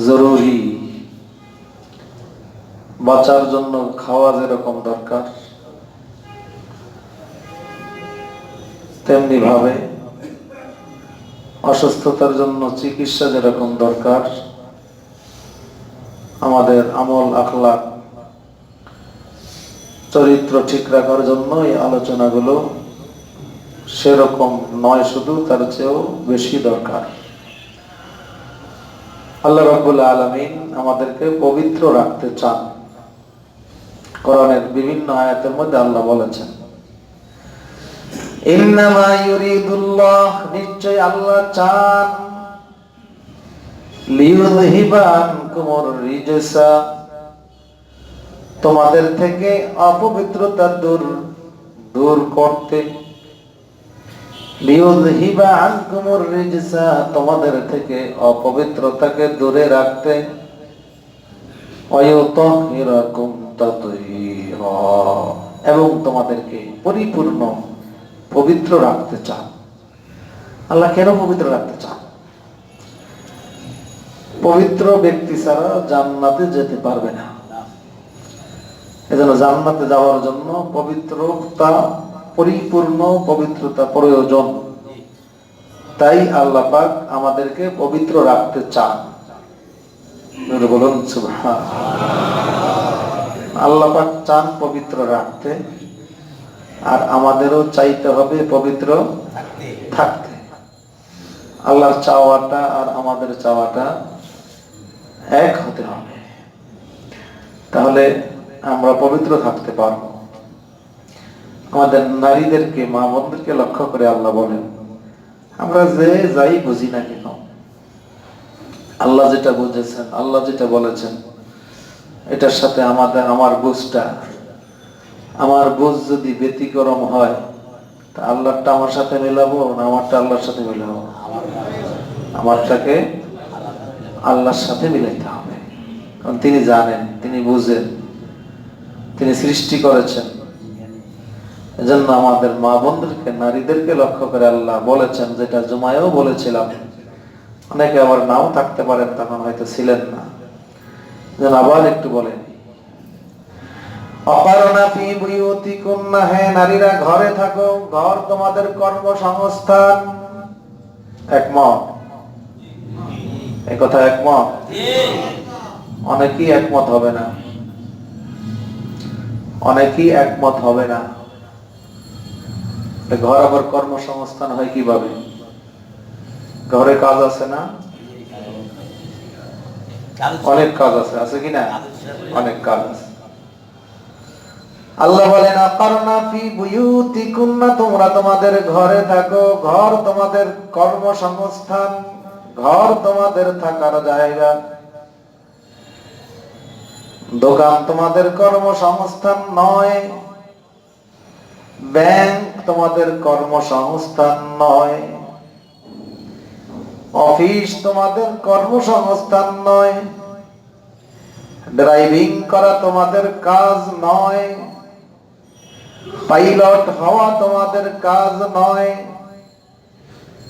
জরুরি। বাঁচার জন্য খাওয়া যেরকম দরকার, তেমনি ভাবে অসুস্থতার জন্য চিকিৎসা যেরকম দরকার, আমাদের আমল আখলাক চরিত্র ঠিক রাখার জন্য এই আলোচনাগুলো সেরকম নয়, শুধু তার চেয়েও বেশি দরকার। আল্লাহ রাব্বুল আলামিন আমাদেরকে পবিত্র রাখতে চান। কোরআনের বিভিন্ন আয়াতের মধ্যে আল্লাহ বলেছেন, ইন্নামা ইউরিদুল্লাহ, নিশ্চয় আল্লাহ চান, লিইউযহিবা আনকুমুর রিজসা, তোমাদের থেকে অপবিত্রতা দূর করতে। লিইউযহিবা আনকুমুর রিজসা, তোমাদের থেকে অপবিত্রতাকে দূরে রাখতে। ওয়ায়ুতাহহিরাকুম তাতহীরা, এবং তোমাদেরকে পরিপূর্ণ পবিত্র রাখতে চান। আল্লাহ কেন পবিত্র রাখতে চান? পবিত্র ব্যক্তি ছাড়া জান্নাতে যেতে পারবে না। এজন্য জান্নাতে যাওয়ার জন্য পবিত্রতা, পরিপূর্ণ পবিত্রতা প্রয়োজন। তাই আল্লাহ পাক আমাদেরকে পবিত্র রাখতে চান। বলুন সুবহানাল্লাহ। আল্লাহ পাক চান পবিত্র রাখতে, আর আমাদেরও চাইতে হবে পবিত্র থাকতে। আল্লাহর চাওয়াটা আর আমাদের চাওয়াটা এক হতে হবে, তাহলে আমরা পবিত্র থাকতে পারবো। আমাদের নারীদেরকে, মা বোনদেরকে লক্ষ্য করে আল্লাহ বলেন, আমরা যে যাই বুঝি না কেন, আল্লাহ যেটা বুঝেছেন, আল্লাহ যেটা বলেছেন, এটার সাথে আমার বুঝ যদি ব্যতিক্রম হয়, তা আল্লাহটা আমার সাথে মেলাবো না আমারটা আল্লাহর সাথে মেলাবো? আমারটাকে আল্লাহর সাথে মিলাইতে হবে, কারণ তিনি জানেন, তিনি বুঝেন, তিনি সৃষ্টি করেছেন। এজন্য আমাদের মা বোনদেরকে, নারীদেরকে লক্ষ্য করে আল্লাহ বলেছেন, যেটা জুমায়ও বলেছিলাম, অনেকে আবার নাও থাকতে পারেন, তখন হয়তো ছিলেন না, যেন আবার একটু বলেন, অকারণা ফি বুয়ুতিকুন্না, হে নারীরা ঘরে থাকো, ঘর তোমাদের কর্মসংস্থান। একমত? একথা একমত? অনেকেই একমত হবে না, অনেকেই একমত হবে না। ঘর আবার কর্মসংস্থান হয় কিভাবে? ঘরে কাজ আছে না? অনেক কাজ আছে, আছে কিনা? অনেক কাজ আছে। আল্লাহ বলেন, আকারনা ফি বুয়ুতিকুন্না, তোমরা তোমাদের ঘরে থাকো, ঘর তোমাদের কর্মসংস্থান, ঘর তোমাদের থাকার জায়গা। দোকান তোমাদের কর্মসংস্থান নয়, ব্যাংক তোমাদের কর্মসংস্থান নয়, অফিস তোমাদের কর্মসংস্থান নয়, ড্রাইভিং করা তোমাদের কাজ নয়, পাইলট হওয়া তোমাদের কাজ নয়,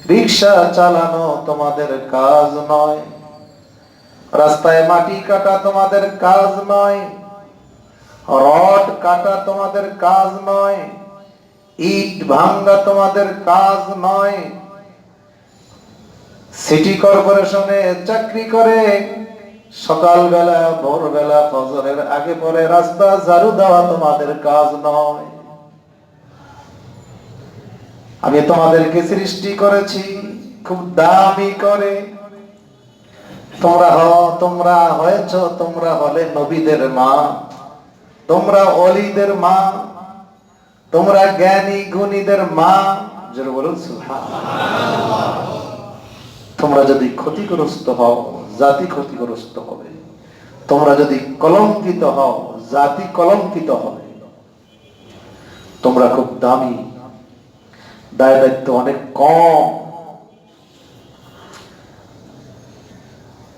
রিক্সা চালানো তোমাদের কাজ নয়, রাস্তায় মাটি কাটা তোমাদের কাজ নয়, রড কাটা তোমাদের কাজ নয়, ইট ভাঙা তোমাদের কাজ নয়, সিটি কর্পোরেশনে চাকরি করে সকালবেলা ভোরবেলা ফজরের আগে পরে রাস্তা ঝাড়ু দেওয়া তোমাদের কাজ নয়। আমি তোমাদেরকে সৃষ্টি করেছি খুব দামি করে। তোমরা হলে নবীদের মা, তোমরা ওলিদের মা, তোমরা জ্ঞানী গুণীদের মা। জোরে বলুন সুবহানাল্লাহ। তোমরা যদি ক্ষতিগ্রস্ত হও, জাতি ক্ষতিগ্রস্ত হবে। তোমরা যদি কলঙ্কিত হও, জাতি কলঙ্কিত হবে। তোমরা খুব দামি, দায় দায়িত্ব অনেক কম।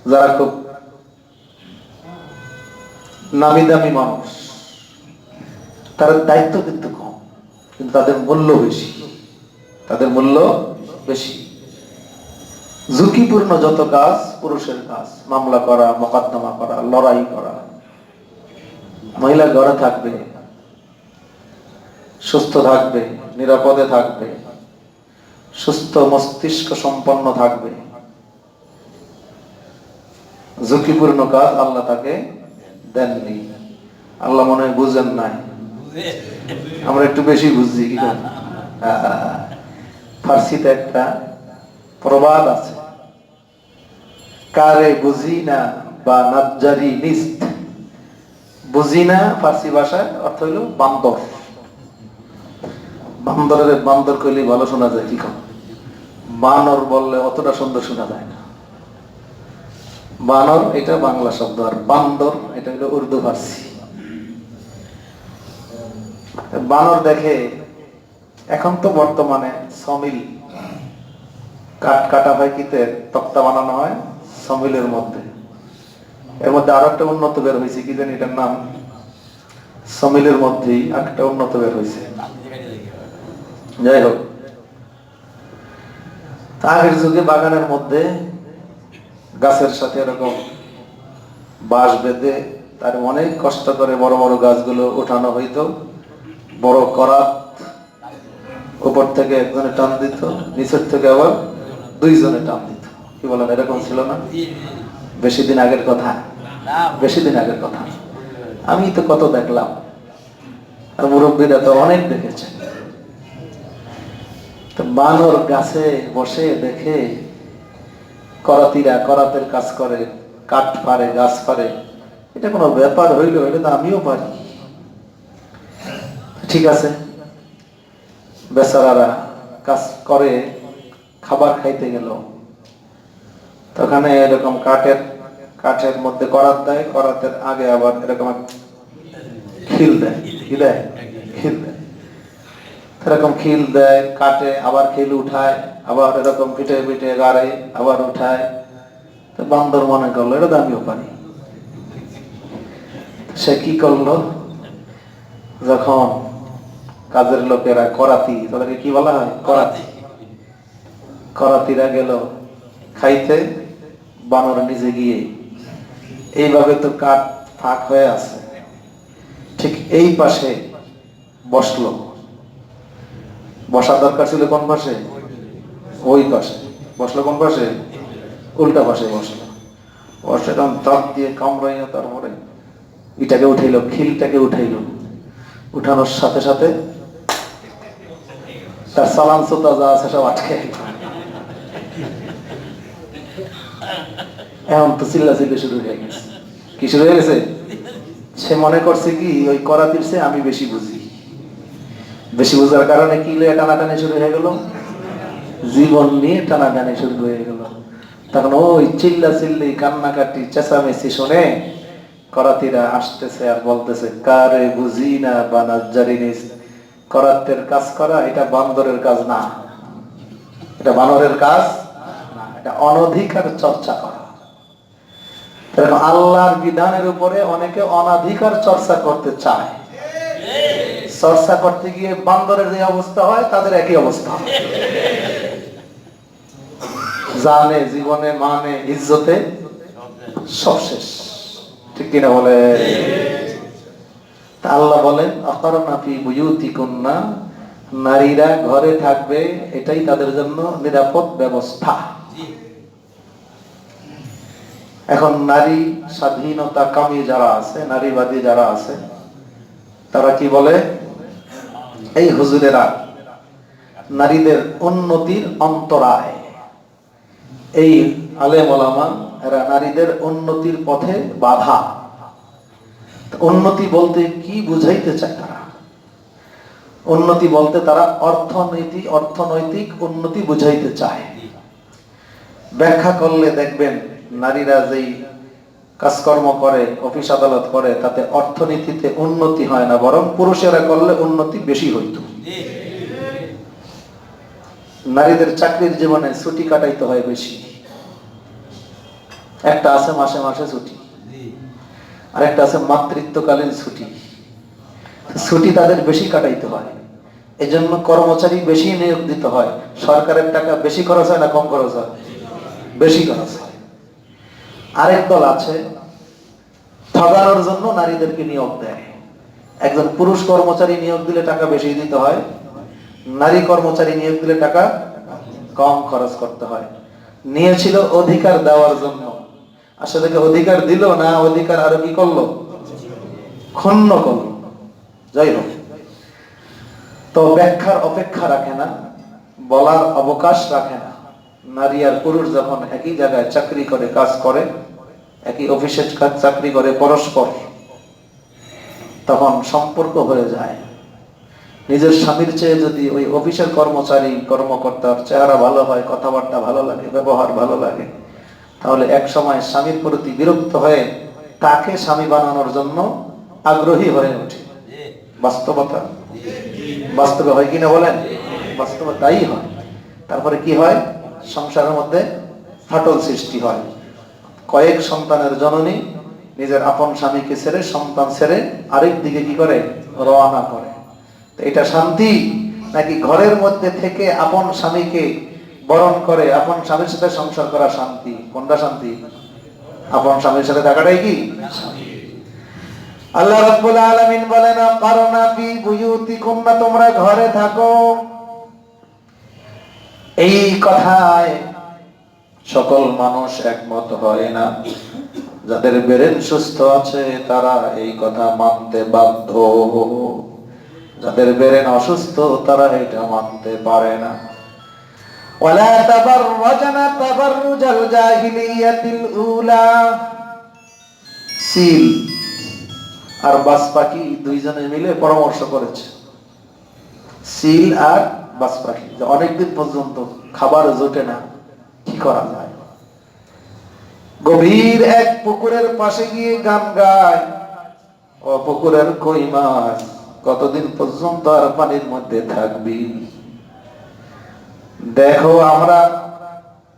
যারা খুব নামি দামি মানুষ, তাদের দায়িত্ব কিন্তু কম, কিন্তু তাদের মূল্য বেশি, তাদের মূল্য বেশি। ঝুঁকিপূর্ণ যত কাজ পুরুষের কাজ, মামলা করা, মোকদ্দমা করা, লড়াই করা। মহিলা ঘরে থাকবে, সুস্থ থাকবে, নিরাপদে থাকবে, সুস্থ মস্তিষ্ক সম্পন্ন থাকবে। ঝুঁকিপূর্ণ কাজ আল্লাহ তাকে দেননি। আল্লাহ মনে হয় বুঝেন নাই, আমরা একটু বেশি বুঝছি কি করে। ফার্সিতে একটা প্রবাদ আছে, কারে বুঝি না বা নাজ্জারি নিস্ত। বুঝি না ফার্সি ভাষায় অর্থ হইল বান্দর। বান্দরের বান্দর কইলে ভালো শোনা যায়, কি কম বানর বললে অতটা সুন্দর শোনা যায় না। বানর এটা বাংলা শব্দ, আর বান্দর এটা হলো উর্দু ফার্সি। বানর দেখে, এখন তো বর্তমানে সমিল কাঠ কাটা হয়, কিতে তক্তা বানানো হয় সমিলের মধ্যে। এর মধ্যে আরো একটা উন্নত বের হয়েছে, কি জানি এটার নাম, সমিলের মধ্যেই একটা উন্নত বের হয়েছে। যাই হোক, আগের যুগে বাগানের মধ্যে গাছের সাথে এরকম বাঁশ বেঁধে তার অনেক কষ্ট করে বড় বড় গাছগুলো উঠানো হইতো। বড় করাত, উপর থেকে একজনে টান দিত, নিচের থেকে আবার দুইজনে টান দিত। কি বলেন, এরকম ছিল না? বেশি দিন আগের কথা, বেশি দিন আগের কথা। আমি তো কত দেখলাম, আর মুরব্বীরা তো অনেক দেখেছে। তো বানর গাছে বসে দেখে করাতিরা করাতের কাজ করে, কাঠ পারে, গাছ পারে। এটা কোনো ব্যাপার হইল? এটা তো আমিও পারি। ঠিক আছে, বেচারারা কাজ করে, খাবার খাইতে গেল। তখন এরকম কাঠের মধ্যে করাত দেয়, করাতের আগে আবার এরকম খিল দেয়। কি দেয়? খিল দেয়। এরকম খিল দেয়, কাটে, আবার খিল উঠায়, আবার এরকম পিঠে পিঠে গাড়ে, আবার উঠায়। তো বান্দর মনে করলো এটা তো আমিও পারি। সে কি করলো, যখন কাজের লোকেরা করাতি, তাদেরকে কি বলা হয়? করাতি। করাতিরা গেল খাইতে, বানর নিজে গিয়ে এইভাবে তো কাঠ ফাঁক হয়ে আছে, ঠিক এই পাশে বসলো। বসার দরকার ছিল কোন পাশে? ওই পাশে। বসলো কোন পাশে? উল্টা পাশে বসলো। বসে তখন দাঁত দিয়ে কামড়াইয়া তারপরে এটাকে উঠাইলো, খিলটাকে উঠাইলো। উঠানোর সাথে সাথে তার সালান সোতা যা আছে সব আটকে। এখন তো চিল্লাচিল্লি শুরু হয়ে গেছে। কি শুরু হয়ে গেছে? সে মনে করছে কি ওই করাতির চেয়ে আমি বেশি বুঝি। বেশি বোঝার কারণে কি টানাটানি শুরু হয়ে গেল, জীবন নিয়ে টানাটানি শুরু হয়ে গেল। তখন ওই চিল্লাচিল্লি, কান্নাকাটি, চেঁচামেচি শুনে করাতিরা আসতেছে আর বলতেছে, কারে বুঝি না বা নাজ্জারি নিস। করাতের কাজ করা এটা বান্দরের কাজ না, এটা বানরের কাজ না, এটা অনধিকার চর্চা করা। আল্লাহর বিধানের উপরে অনেকে অনাধিকার চর্চা করতে চায়। চর্চা করতে গিয়ে বান্দরের যে অবস্থা হয়, তাদের একই অবস্থা। জানে, জীবনে, মানে, ইজ্জতে সব শেষ। ঠিক কিনা বলে? আল্লাহ বলেন, আকারনা ফি বুয়ুতিকুন্না, নারীরা ঘরে থাকবে, এটাই তাদের জন্য নিরাপদ ব্যবস্থা। এখন নারী স্বাধীনতা কামী যারা আছে, নারীবাদী যারা আছে, তারা কি বলে, এই হুজুরেরা নারীদের উন্নতির অন্তরায়। এই আলেম ওলামা এরা নারীদের উন্নতির পথে বাধা। উন্নতি বলতে কি বুঝাইতে চায় তারা? উন্নতি বলতে তারা অর্থনৈতিক উন্নতি বুঝাইতে চায়। ব্যাখ্যা করলে দেখবেন নারীরা যেই কাজকর্ম করে, অফিস আদালত করে, তাতে অর্থনীতিতে উন্নতি হয় না, বরং পুরুষেরা করলে উন্নতি বেশি হইত। নারীদের চাকরির জীবনে ছুটি কাটাইতে হয় বেশি। একটা আছে মাসে মাসে ছুটি, আর একটা আছে মাতৃত্বকালীন ছুটি। ছুটি তাদের বেশি কাটাইতে হয়, এজন্য কর্মচারী বেশি নিয়োগ দিতে হয়। সরকারের টাকা বেশি খরচ হয় না কম খরচ হয়? বেশি খরচ হয়। আরেক দল আছে ঠগানোর জন্য নারীদেরকে নিয়োগ দেয়। একজন পুরুষ কর্মচারী নিয়োগ দিলে টাকা বেশি দিতে হয়, নারী কর্মচারী নিয়োগ দিলে টাকা কম খরচ করতে হয়। নিয়েছিল অধিকার দেওয়ার জন্য, আসলে কি অধিকার দিল না অধিকার আরো কি করলো, ক্ষুণ্ণ করলো। যাই হোক, তো ব্যাখ্যার অপেক্ষা রাখে না, বলার অবকাশ রাখে না। নারী আর পুরুষ যখন একই জায়গায় চাকরি করে, কাজ করে, একই অফিসে চাকরি করে পরস্পর, তখন সম্পর্ক হয়ে যায়। নিজের স্বামীর চেয়ে যদি ওই অফিসের কর্মচারী কর্মকর্তার চেহারা ভালো হয়, কথাবার্তা ভালো লাগে, ব্যবহার ভালো লাগে, তাহলে এক সময় স্বামীর প্রতি বিরক্ত হয়ে তাকে স্বামী বানানোর জন্য আগ্রহী হয়ে ওঠে। বাস্তবতা, বাস্তবে হয় কিনা বলেন? বাস্তবে তাই হয়। তারপরে কি হয়? সংসারের মধ্যে ফাটল সৃষ্টি হয়। কয়েক সন্তানের জননী নিজের আপন স্বামীকে ছেড়ে, সন্তান ছেড়ে আরেক দিকে কি করে, রওনা করে। এটা শান্তি? নাকি ঘরের মধ্যে থেকে আপন স্বামীকে বরণ করে আপন স্বামীর সাথে সংসার করা শান্তি? কোনটা শান্তি? আপন স্বামীর সাথে থাকাটাই কি শান্তি? আল্লাহ রাব্বুল আলামিন বলেন, কারনা ফি বুয়ুতিকুন্না, তোমরা ঘরে থাকো। এই কথায় সকল মানুষ একমত হয় না। যাদের ব্রেন সুস্থ আছে তারা এই কথা মানতে বাধ্য, যাদের ব্রেন অসুস্থ তারা এটা মানতে পারে না। ওয়ালা তাবাররাজনা তাবাররুজাল জাহিলিয়াতিল উলা। সিল আর বাজ পাখি দুইজনে মিলে পরামর্শ করেছে। সিল আর বাজ পাখি যে অনেকদিন পর্যন্ত খাবার জোটে না, কি করা যায়? গভীর এক পুকুরের পাশে গিয়ে গান গায়, ও পুকুরের কই মাছ, কতদিন পর্যন্ত আর পানির মধ্যে থাকবি? দেখো আমরা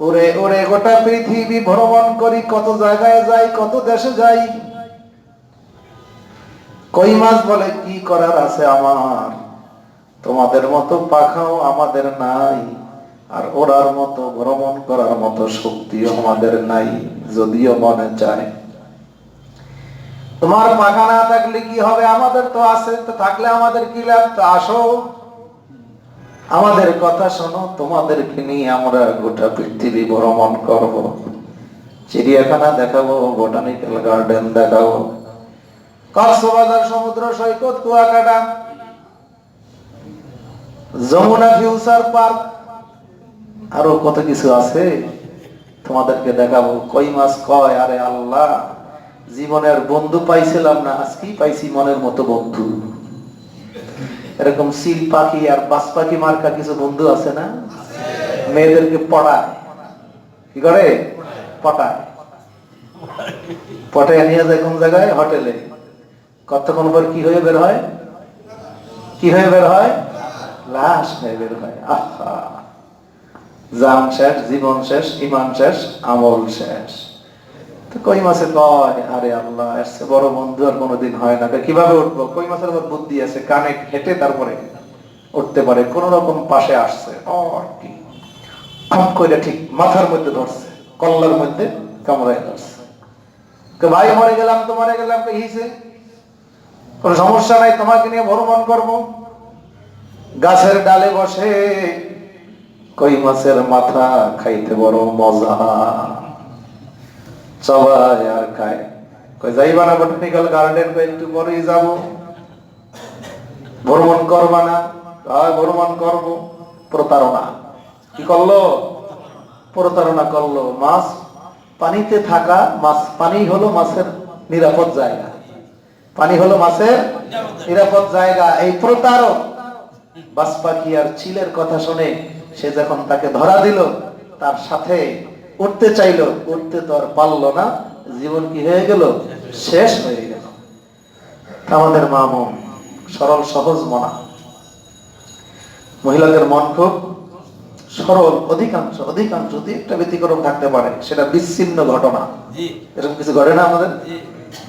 উড়ে উড়ে গোটা পৃথিবী ভ্রমণ করি, কত জায়গায় যাই, কত দেশে যাই। কই মাছ বলে, কি করার আছে আমার? তোমাদের মতো পাখাও আমাদের নাই, আর ওরার মতো ভ্রমণ করার মতো শক্তিও আমাদের নাই, যদিও মনে চায়। তোমার পাখা না থাকলে কি হবে? আমাদের তো আছে, তো থাকলে আমাদের কি লাভ? তো আসো, আমাদের কথা শোনো, তোমাদেরকে নিয়ে আমরা গোটা পৃথিবী ভ্রমণ করব, চিড়িয়াখানা দেখাবো, বোটানিক্যাল গার্ডেন দেখাবো, কক্সবাজার সমুদ্র সৈকত, কুয়াকাটা, যমুনা ফিউচার পার্ক, আরো কত কিছু আছে, তোমাদেরকে দেখাবো। কই মাছ কয়, আরে আল্লাহ, জীবনের বন্ধু পাইছিলাম না, আজকেই পাইছি মনের মতো বন্ধু। এরকম সিল পাখি আর বাজ পাখি মার্কা কিছু বন্ধু আছে না? মেয়েদেরকে পড়ায়, কি করে? পটায়, পটায় নিয়ে যায় কোন জায়গায়? হোটেলে। কতক্ষণ পর কি হয়ে বের হয়? কি হয়ে বের হয়? লাশ হয়ে বের হয়। আহা, জান শেষ, জীবন শেষ, ইমান শেষ, আমল শেষ। তো কই মাছে কয়, আরে আল্লাহ, এর চেয়ে বড় বন্ধু আর কোনোদিন হয় না। কিভাবে উঠবো? কই মাছের আবার বুদ্ধি আছে, কানে হেঁটে তারপরে উঠতে পারে, কোন রকম পাশে আসছে, কি খপ করে ঠিক মাথার মধ্যে ধরছে, কল্লার মধ্যে কামড়ায় ধরছে। ভাই মরে গেলাম, তো মরে গেলাম, হিসে কোন সমস্যা নাই, তোমাকে নিয়ে ভ্রমণ করবো। গাছের ডালে বসে কই মাছের মাথা খাইতে বড় মজা, সবাই আর খায়। কই যাইবা না বোটানিক্যাল গার্ডেন? কই একটু পরেই যাবো। ভ্রমণ করবা না? ভ্রমণ করবো। প্রতারণা। কি করলো? প্রতারণা করলো। মাছ পানিতে থাকা, মাছ, পানি হলো মাছের নিরাপদ জায়গা, পানি হলো মাছের নিরাপদ জায়গা। এই প্রতারক বাজ পাখি আর চিলের কথা শুনে সে যখন তাকে ধরা দিল, তার সাথে উঠতে চাইলো, উঠতে তো আর পারলো না, জীবন কি হয়ে গেল? শেষ হয়ে গেল। আমাদের মা বোন সরল সহজ মনা, মহিলাদের মন খুব সরল, অধিকাংশ অধিকাংশ যদি একটা ব্যতিক্রম থাকতে পারে, সেটা বিচ্ছিন্ন ঘটনা। এরকম কিছু ঘটে না আমাদের?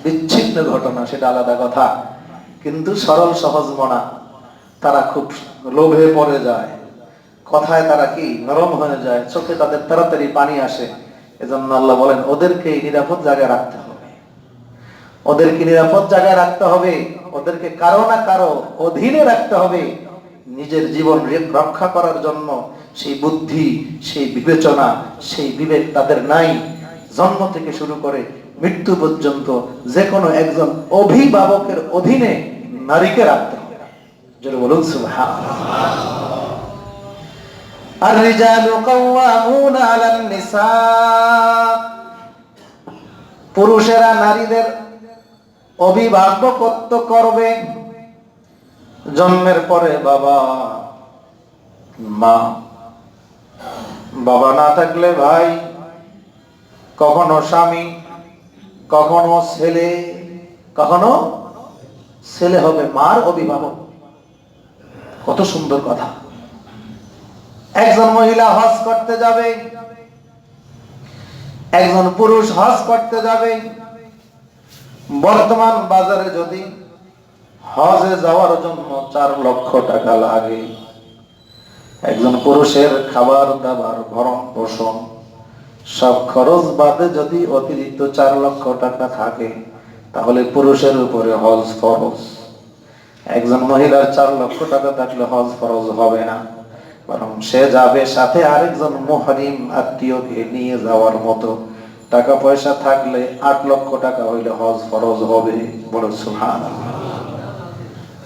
বিচ্ছিন্ন ঘটনা, সেটা আলাদা কথা। কিন্তু সরল সহজ মনা, তারা খুব লোভে পড়ে যায়, কথায় তারা কি নরম হয়ে যায়, চোখে তাদের তাড়াতাড়ি পানি আসে, এজন্য আল্লাহ বলেন ওদেরকে নিরাপদ জায়গায় রাখতে হবে, ওদেরকে নিরাপদ জায়গায় রাখতে হবে, ওদেরকে কারো না কারো অধীনে রাখতে হবে। নিজের জীবন রক্ষা করার জন্য সেই বুদ্ধি, সেই বিবেচনা, সেই বিবেক তাদের নাই। জন্ম থেকে শুরু করে মৃত্যু পর্যন্ত যে কোনো একজন অভিভাবকের অধীনে নারীকে রাখতে হবে। জোরে বলুন সুবহানাল্লাহ। আর-রিজালু কাওয়ামুনা আলান নিসা, পুরুষেরা নারীদের অভিভাবকত্ব করবে। জন্মের পরে বাবা মা, বাবা না থাকলে ভাই, কখনো স্বামী, কখনো ছেলে, কখনো ছেলে হবে মার অভিভাবক। কত সুন্দর কথা। একজন মহিলা হজ করতে যাবে, একজন পুরুষ হজ করতে যাবে। বর্তমান বাজারে যদি হজে যাওয়ার জন্য 4 লক্ষ টাকা লাগে, একজন পুরুষের খাবার দাবার ভরণ পোষণ সব খরচ বাদে যদি অতিরিক্ত 4 লক্ষ টাকা থাকে, তাহলে পুরুষের উপরে হজ ফরজ। একজন মহিলার 4 লক্ষ টাকা থাকলে হজ ফরজ হবে না, বরং সে যাবে সাথে আরেকজন মুহরিম আত্মীয়কে নিয়ে যাওয়ার মতো। টাকা পয়সা থাকলে 8 লক্ষ টাকা হইলে হজ ফরজ হবে। বড় সুবহানাল্লাহ।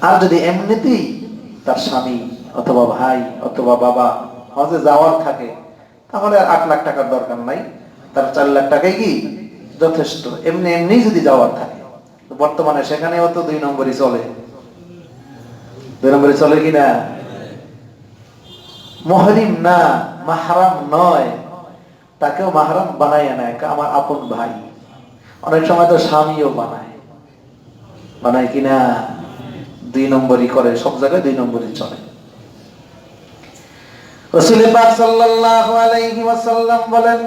আর যদি এমনিতেই তার স্বামী অথবা ভাই অথবা বাবা হজে যাওয়ার থাকে, তাহলে আর 8 লাখ টাকার দরকার নাই, তার 4 লাখ টাকাই কি যথেষ্ট। এমনি এমনি যদি যাওয়ার থাকে, বর্তমানে সেখানেও তো 2 নম্বরই চলে। 2 নম্বরই চলে কিনা? মুহরিম না, মাহরাম নয়, তাকেও মাহরাম বানায় নেয়, আমার আপন ভাই। অনেক সময় তো স্বামীও বানায় কিনা? 2 নম্বরই করে, সব জায়গায় 2 নম্বরই চলে। রাসূল পাক সাল্লাল্লাহু আলাইহি ওয়াসাল্লাম বলেন,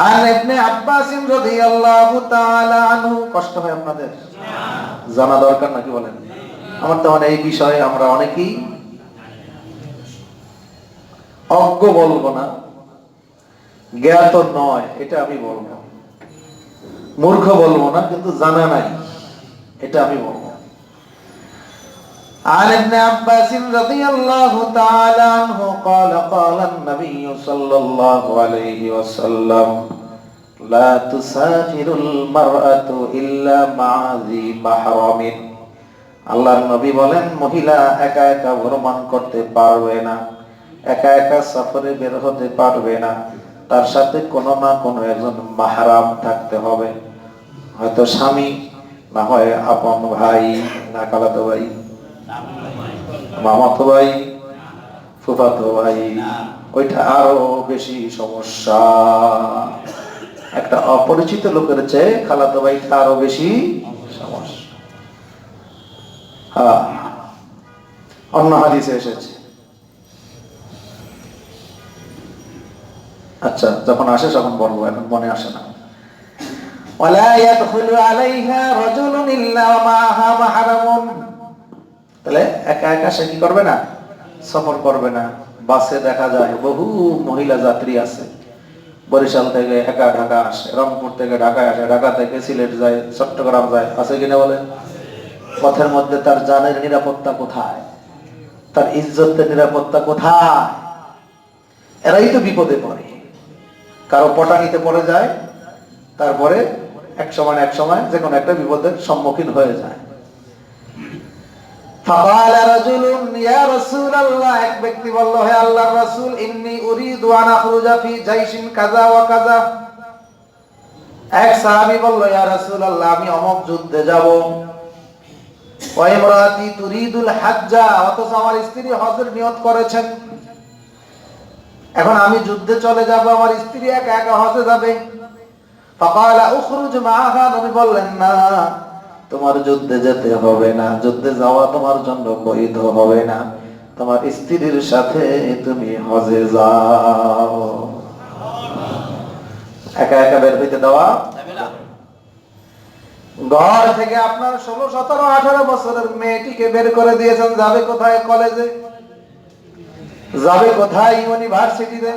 আন ইবনে আব্বাস রাদিয়াল্লাহু তাআলা আনহু, কষ্ট হয় আপনাদের? জানা দরকার নাকি বলেন? আমার তো এই বিষয়ে আমরা অনেকেই অজ্ঞ বলবো না, জ্ঞাত নয় এটা আমি বলবো, মূর্খ বলবো না, কিন্তু জানা নাই এটা আমি বলবো। عن ابن عباس رضي الله تعالى عنه قال قال النبي صلى الله عليه وسلم لا تسافر المرأة إلا مع ذي محرم। আল্লাহর নবী বলেন, মহিলা একা একা ভ্রমণ করতে পারবে না, একা একা সফরে বের হতে পারবে না, তার সাথে কোনো না কোনো একজন মাহরাম থাকতে হবে। হয়তো স্বামী, না হয় আপন ভাই, না খালাতো ভাই, মামাতো ভাই, ফুফাতো ভাই, ওইটা আরো বেশি সমস্যা। একটা অপরিচিত লোকের চেয়ে খালাতো ভাইটা আরো বেশি সমস্যা। হ্যাঁ, অন্য হাদিসে এসেছে। আচ্ছা, যখন আসে তখন বলবো, এখন মনে আসে না। ওয়ালা ইয়াদখুলু আলাইহা রাজুলুন ইল্লা মা'আহা মাহরামুন। তাহলে একা একা সে কি করবে না? সফর করবে না। বাসে দেখা যায় বহু মহিলা যাত্রী আছে, বরিশাল থেকে একা ঢাকা আসে, রংপুর থেকে ঢাকায় আসে, ঢাকা থেকে সিলেট যায়, চট্টগ্রাম যায়, আছে কিনা বলেন? পথের মধ্যে তার জানের নিরাপত্তা কোথায়? তার ইজ্জতের নিরাপত্তা কোথায়? এরাই তো বিপদে পড়ে, কারো পটানিতে পড়ে যায়, তারপরে এক সময় যে কোনো একটা বিপদের সম্মুখীন হয়ে যায়। فقال رجل يا رسول الله, এক ব্যক্তি বলল, হে আল্লাহর রাসূল, ইন্নী উরিদু আন আখরুজা ফি জাইশিন কাযা ওয়া কাযা। এক সাহাবী বলল, ইয়া রাসূলুল্লাহ, আমি অমুক যুদ্ধে যাব। ওয়া ইমরাতি তুরিদুল হাজ্জা, অথচ আমার স্ত্রী হজের নিয়ত করেছেন। এখন আমি যুদ্ধে চলে যাব, আমার স্ত্রী একা একা হজে যাবে। ফাকালা উখরুজ মাআহা, নবী বললেন, না, তোমার যুদ্ধে যেতে হবে না, যুদ্ধে যাওয়া তোমার জন্য বৈধ হবে না, তোমার স্ত্রীর সাথে তুমি হজে যাও। একা একা বের হইতে দেওয়া যাবে না। ঘর থেকে আপনার 16, 17, 18 বছরের মেয়েটিকে বের করে দিয়েছেন, যাবে কোথায়? কলেজে। যাবে কোথায়? ইউনিভার্সিটিতে।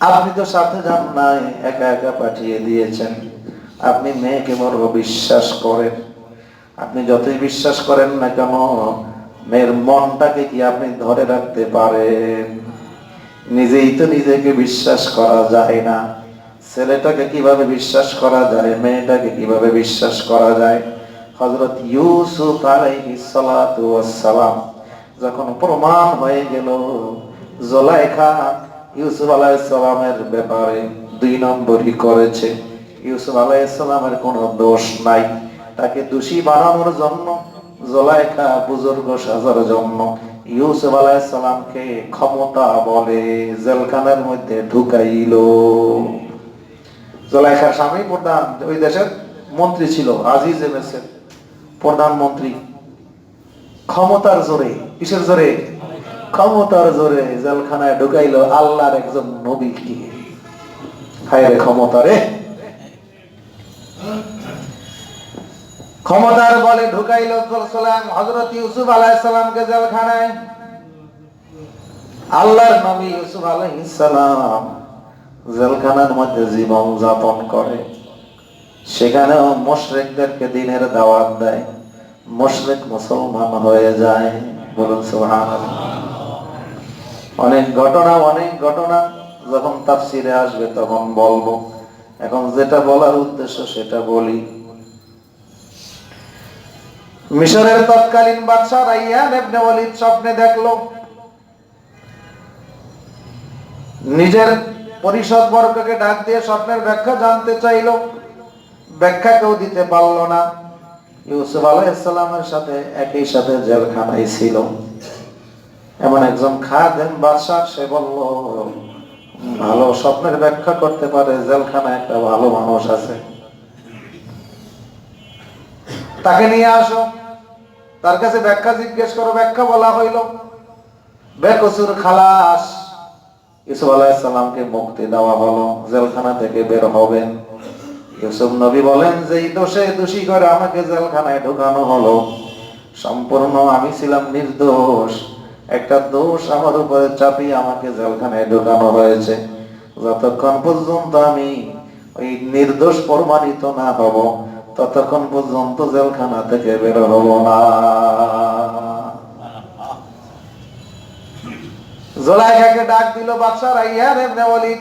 আপনি তো সাথে যান নাই, একা একা পাঠিয়ে দিয়েছেন। আপনি মেয়েকে বড় বিশ্বাস করেন। আপনি যতই বিশ্বাস করেন না কেন, মেয়ের মনটাকে কি আপনি ধরে রাখতে পারেন? নিজেই তো নিজেকে বিশ্বাস করা যায় না, ছেলেটাকে কিভাবে বিশ্বাস করা যায়, মেয়েটাকে কিভাবে বিশ্বাস করা যায়? হযরত ইউসুফ আলাইহিস সালাতু ওয়াস সালাম যখন প্রমাণ হয়ে গেল জুলাইখা ইউসুফ আলাইহিস সালামের ব্যাপারে 2 নম্বরই করেছে, ইউসুফ আলাইহিস সালামের কোনো দোষ নাই, তাকে দোষী বানানোর জন্য, জুলাইখা বুজুর্গ সাজার জন্য ইউসুফ আলাইহিস সালামকে ক্ষমতা বলে জেলখানার মধ্যে ঢুকাইল। জুলাইখার স্বামী প্রধান, ওই দেশের মন্ত্রী ছিল, আজিজ মিসর প্রধানমন্ত্রী। ক্ষমতার জোরে, কিসের জোরে? ক্ষমতার জোরে জেলখানায় ঢুকাইলো আল্লাহর একজন নবীকে। হায় রে ক্ষমতা রে! ক্ষমতার বলে ঢুকাইলো হযরত ইউসুফ আলাইহিস সালামকে জেলখানায়। আল্লাহর নবী ইউসুফ আলাইহিস সালাম জেলখানার মধ্যে জীবন যাপন করে। সেখানেও মুশরিকদেরকে দ্বীনের দাওয়াত দেয়, মুশরিক মুসলমান হয়ে যায়। বলুন সুবহানাল্লাহ। অনেক ঘটনা যখন তাফসিরে আসবে তখন বলবো। এখন যেটা বলার উদ্দেশ্য সেটা বলি। মিশরের তৎকালীন বাদশা রাইয়ান ইবনে ওয়ালিদ স্বপ্নে দেখলো নিজের পরিষদ বর্গকে ডাক দিয়ে স্বপ্নের ব্যাখ্যা জানতে চাইলো, ব্যাখ্যা কেউ দিতে পারলো না। ইউসুফ আলাইহিস সালামের সাথে একই সাথে জেলখানায় ছিল এমন একজন খাদেম বাদশা, সে বলল ভালো স্বপ্নের ব্যাখ্যা করতে পারে, জেলখানায় একটা ভালো মানুষ আছে, তাকে নিয়ে আসো, তার কাছে ব্যাখ্যা জিজ্ঞেস করো। ব্যাখ্যা বলা হইল, বেকসুর খালাস। ইউসুফ আলাইহিস সালামকে মুক্তি দেওয়া হলো, জেলখানা থেকে বের হবেন। ইউসুফ নবী বলেন, যেই দোষে দোষী করে আমাকে জেলখানায় ঢোকানো হলো, সম্পূর্ণ আমি ছিলাম নির্দোষ, একটা দোষ আমার উপরে চাপিয়ে আমাকে জেলখানায় ঢোকানো হয়েছে। যতক্ষণ পর্যন্ত আমি ওই নির্দোষ প্রমাণিত না হব, ততক্ষণ পর্যন্ত জেলখানা থেকে বের হব না। জুলাইখাকে ডাক দিল বাদশা রাইয়ান ইবনে ওয়ালিদ,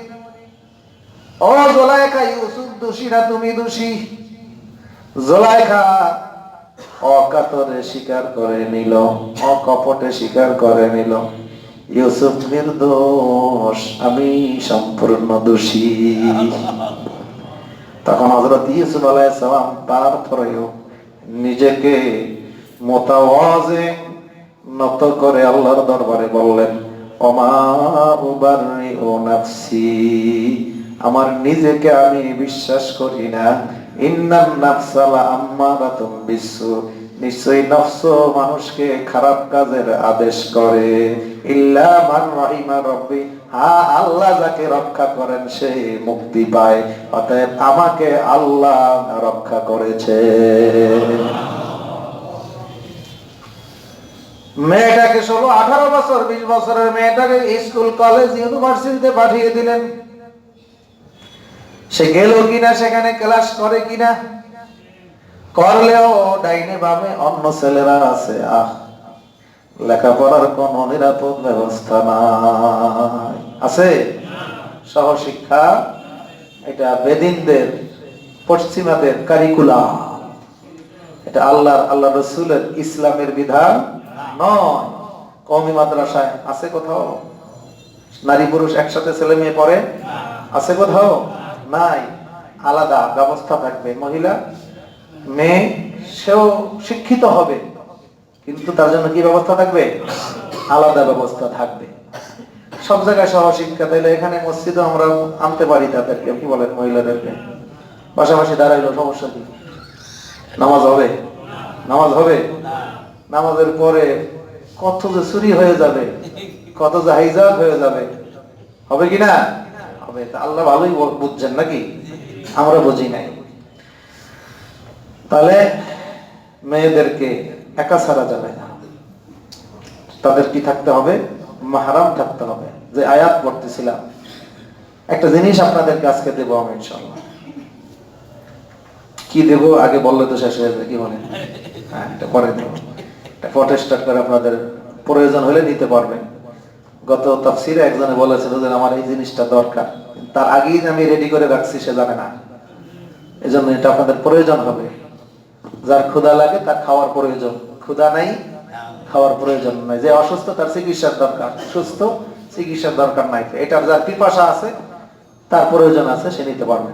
ও জুলাইখা, ইউসুফ দোষী না তুমি দোষী? জুলাইখা অকাতরে স্বীকার করে নিল, অকপটে স্বীকার করে নিল, ইউসুফ নির্দোষ, আমি সম্পূর্ণ দোষী। তখন হযরত ইউসুফ আলাইহিস সালাম তারপরেও নিজেকে মুতাওয়াজি নত করে আল্লাহর দরবারে বললেন, ওমা উবাররিউ নাফসি, আমার নিজেকে আমি বিশ্বাস করি না, ইন্নান নাফসা লাআম্মারাতুম বিসসু, নিশ্চয়ই নফস মানুষকে খারাপ কাজের আদেশ করে, ইল্লা মান রাহিমা রাব্বি, হ্যাঁ আল্লাহ যাকে রক্ষা করেন সে মুক্তি পায়, অতএব আমাকে আল্লাহ রক্ষা করেছে। মেয়েটাকে 16-18 বছর 20 বছরের মেয়েটাকে স্কুল কলেজ ইউনিভার্সিটিতে পাঠিয়ে দিলেন। সে গেল কিনা, সেখানে ক্লাস করে কিনা, করলেও ডাইনে বামে অন্য ছেলেরা আছে, লেখাপড়ার কোন নিরাপদ ব্যবস্থা নাই। আছে সহশিক্ষা, এটা বেদিনদের, পশ্চিমাদের কারিকুলাম, এটা আল্লাহ রসুলের ইসলামের বিধান নয়। কওমি মাদ্রাসায় আছে কোথাও? নারী পুরুষ একসাথে ছেলে মেয়ে পড়ে? আছে কোথাও? নাই। আলাদা ব্যবস্থা থাকবে, মহিলা মেয়ে সেও শিক্ষিত হবে, কিন্তু তার জন্য কি ব্যবস্থা থাকবে? আলাদা ব্যবস্থা থাকবে। সব জায়গায় সহশিক্ষা দিলে এখানে মসজিদে আমরা আনতে পারি তাদেরকে, কি বলেন, মহিলাদেরকে পাশাপাশি দাঁড়াইলো সমস্যা কি? নামাজ হবে? নামাজ হবে? নামাজের পরে কত যে চুরি হয়ে যাবে, কত যে হাইজাক হয়ে যাবে, হবে কি না? হবে। আল্লাহ ভালোই বুঝছেন নাকি? আমরা বুঝি নাই। তাহলে মেয়েদেরকে একা ছাড়া যাবে না, তাদের কি থাকতে হবে? মাহরাম থাকতে হবে। যে আয়াত পড়তেছিলাম, একটা জিনিস আপনাদেরকে আজকে দেবো আমি ইনশাআল্লাহ। কি দেবো আগে বললে তো শেষ হয়ে যাবে, কি বলেন? হ্যাঁ, এটা পরে দেবো। এটা ফটোস্ট্যাট করে আপনাদের প্রয়োজন হলে নিতে পারবেন। গত তাফসিরে একজনে বলেছিল যে আমার এই জিনিসটা দরকার, তার আগেই আমি রেডি করে রাখছি, সে জানে না। এই জন্য এটা আপনাদের প্রয়োজন হবে। যার ক্ষুধা লাগে তার খাওয়ার প্রয়োজন, ক্ষুধা নাই খাওয়ার প্রয়োজন নাই। যে অসুস্থ তার চিকিৎসার দরকার, সুস্থ চিকিৎসার দরকার নাই। এটার যার পিপাসা আছে, তার প্রয়োজন আছে, সে নিতে পারবে।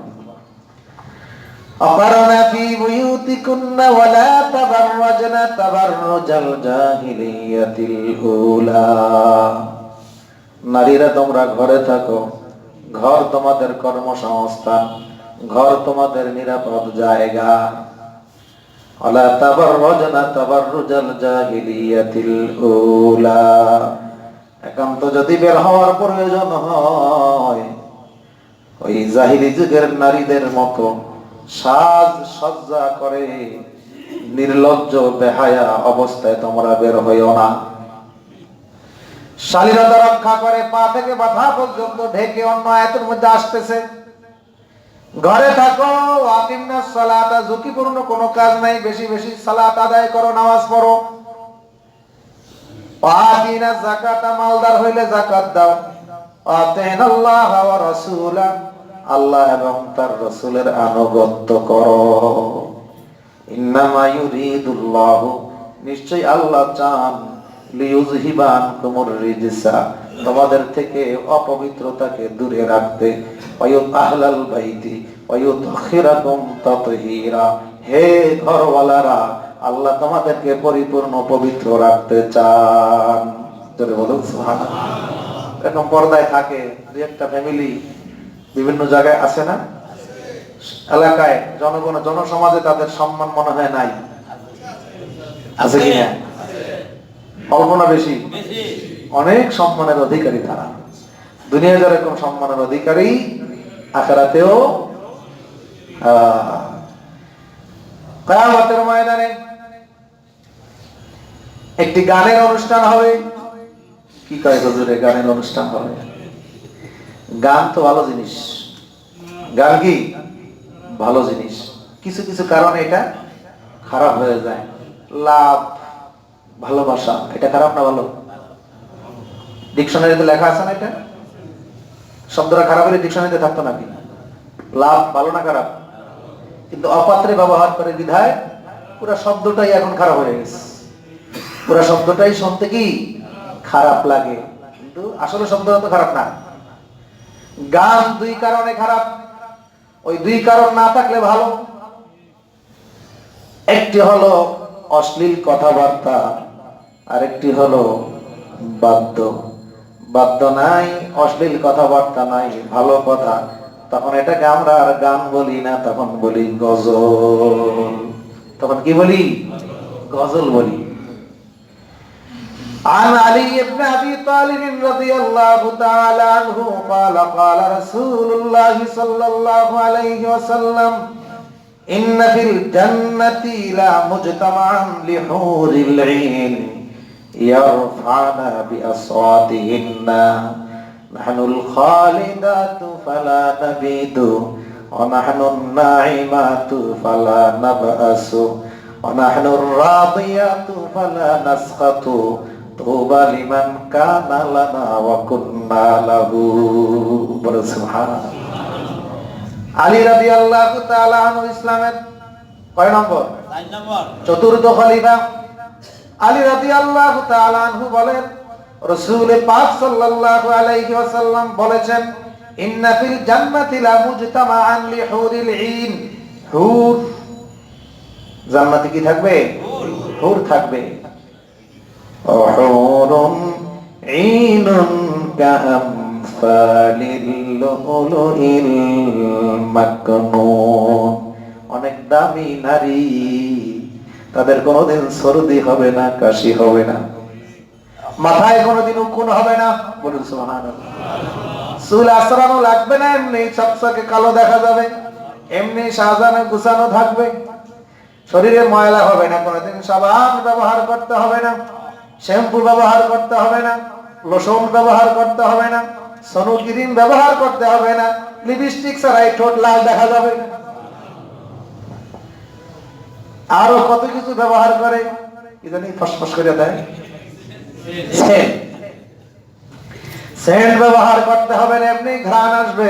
أقرن في بيوتكن ولا تبرجن تبرج الجاهلية الأولى। নারীরা তোমরা ঘরে থাকো, ঘর তোমাদের কর্মসংস্থান, ঘর তোমাদের নিরাপদ জায়গা। ওয়ালা তাবাররাজনা তাবাররুজাল জাহিলিয়াতিল উলা। একান্ত যদি বের হওয়ার প্রয়োজন হয়, ওই জাহিলি যুগের নারীদের মতো সাজ সজ্জা করে নির্লজ্জ বেহায়া অবস্থায় তোমরা বের হইও না। শালীনতা রক্ষা করে পা থেকে মাথা পর্যন্ত ঢেকে অন্য আয়াতের মধ্যে আসতেছে, ঘরে থাকো, আকিমনাস সালাতা, ঝুঁকিপূর্ণ কোনো কাজ নাই, বেশি বেশি সালাত আদায় করো, নামাজ পড়ো। আতিনা যাকাতা, মালদার হইলে যাকাত দাও। আতিনাল্লাহ ওয়া রাসূলা, আল্লাহ এবং তার রাসূলের আনুগত্য করো। ইন্নামা ইউরিদুল্লাহু, নিশ্চয় আল্লাহ চান, লিইউযহিবা আনকুমুর রিজসা, তোমাদের থেকে অপবিত্রতাকে দূরে রাখতে, আহলাল বাইতি ওয়ায়ুতখিরাকুম তাতহীরা, হে ঘরওয়ালারা, আল্লাহ তোমাদেরকে পরিপূর্ণ পবিত্র রাখতে চান। জোরে বলুন সুবহানাল্লাহ। এরকম পর্দায় থাকে দুই একটা ফ্যামিলি বিভিন্ন জায়গায় আছে না, এলাকায় জনগণ জনসমাজে তাদের সম্মান মনে হয় নাই, আছে কি না? অল্প না বেশি? অনেক সম্মানের অধিকারী তারা। দুনিয়ায় যেরকম সম্মানের অধিকারী, আখিরাতেও কিয়ামতের ময়দানে একটি গানের অনুষ্ঠান হবে। কি কয় হুজুরে, গানের অনুষ্ঠান হবে? গান তো ভালো জিনিস, গান কি ভালো জিনিস। কিছু কিছু কারণে এটা খারাপ হয়ে যায়। লাভ, ভালোবাসা, এটা খারাপ না ভালো? ডিকশনারিতে লেখা আছে না এটা? শব্দটা খারাপ হলে ডিকশনারিতে থাকতো নাকি? লাভ ভালো না খারাপ? কিন্তু অপাত্রে ব্যবহার করে বিধায় পুরো শব্দটাই এখন খারাপ হয়ে গেছে। পুরো শব্দটাই শুনতে কি খারাপ লাগে, কিন্তু আসলে শব্দটা তো খারাপ না। গান দুই কারণে খারাপ, ওই দুই কারণ না থাকলে ভালো। একটি হলো অশ্লীল কথাবার্তা, আরেকটি হলো বাদ্য। বাদ্য নাই, অশ্লীল কথাবার্তা নাই, ভালো কথা, তখন এটাকে আমরা আর গান বলি না, তখন বলি গজল। তখন কি বলি? গজল বলি। عن علي بن أبي طالب رضي الله تعالى عنه قال قال رسول الله صلى الله عليه وسلم إن في الجنة لمجتمعا لحور العين يرفعن بأصواتهن نحن الخالدات فلا نبيد ونحن الناعمات فلا نبأس ونحن الراضيات فلا نسخط طوبى لمن كان لنا وكنا له। সুবহানাল্লাহ। আলী রাদিয়াল্লাহু তাআলা আনহু ইসলামের কয় নম্বর? 4 নম্বর, চতুর্থ খলিফা। আলী রাদিয়াল্লাহু তাআলা আনহু বলেন, রাসূল পাক সাল্লাল্লাহু আলাইহি ওয়াসাল্লাম বলেছেন, ইন্না ফিল জান্নাতি লা মুজতামাআন লিহুরিল ঈন। হুর, জান্নাতে কি থাকবে? হুর থাকবে। হুরুন ঈনুন কাআমসালিল লুলুইল মাকনুন। অনেক দামি নারী, তাদের কোনোদিন সর্দি হবে না, কাশি হবে না, মাথায় কোনোদিন উকুন হবে না। বলুন সুবহানাল্লাহ। চুল আঁচড়ানো লাগবে না, এমনি চকচকে কালো দেখা যাবে, এমনি সাজানো গুছানো থাকবে, শরীরে ময়লা হবে না, কোনোদিন সাবান ব্যবহার করতে হবে না, শ্যাম্পু ব্যবহার করতে হবে না, লোশন ব্যবহার করতে হবে না, সনক্রিম ব্যবহার করতে হবে না, লিপস্টিক ছাড়াই ঠোঁট লাল দেখা যাবে। আরো কত কিছু ব্যবহার করে, কি জানি ফসফস করে দেয়, সেন্ট ব্যবহার করতে হবে না, এমনি ঘ্রাণ আসবে।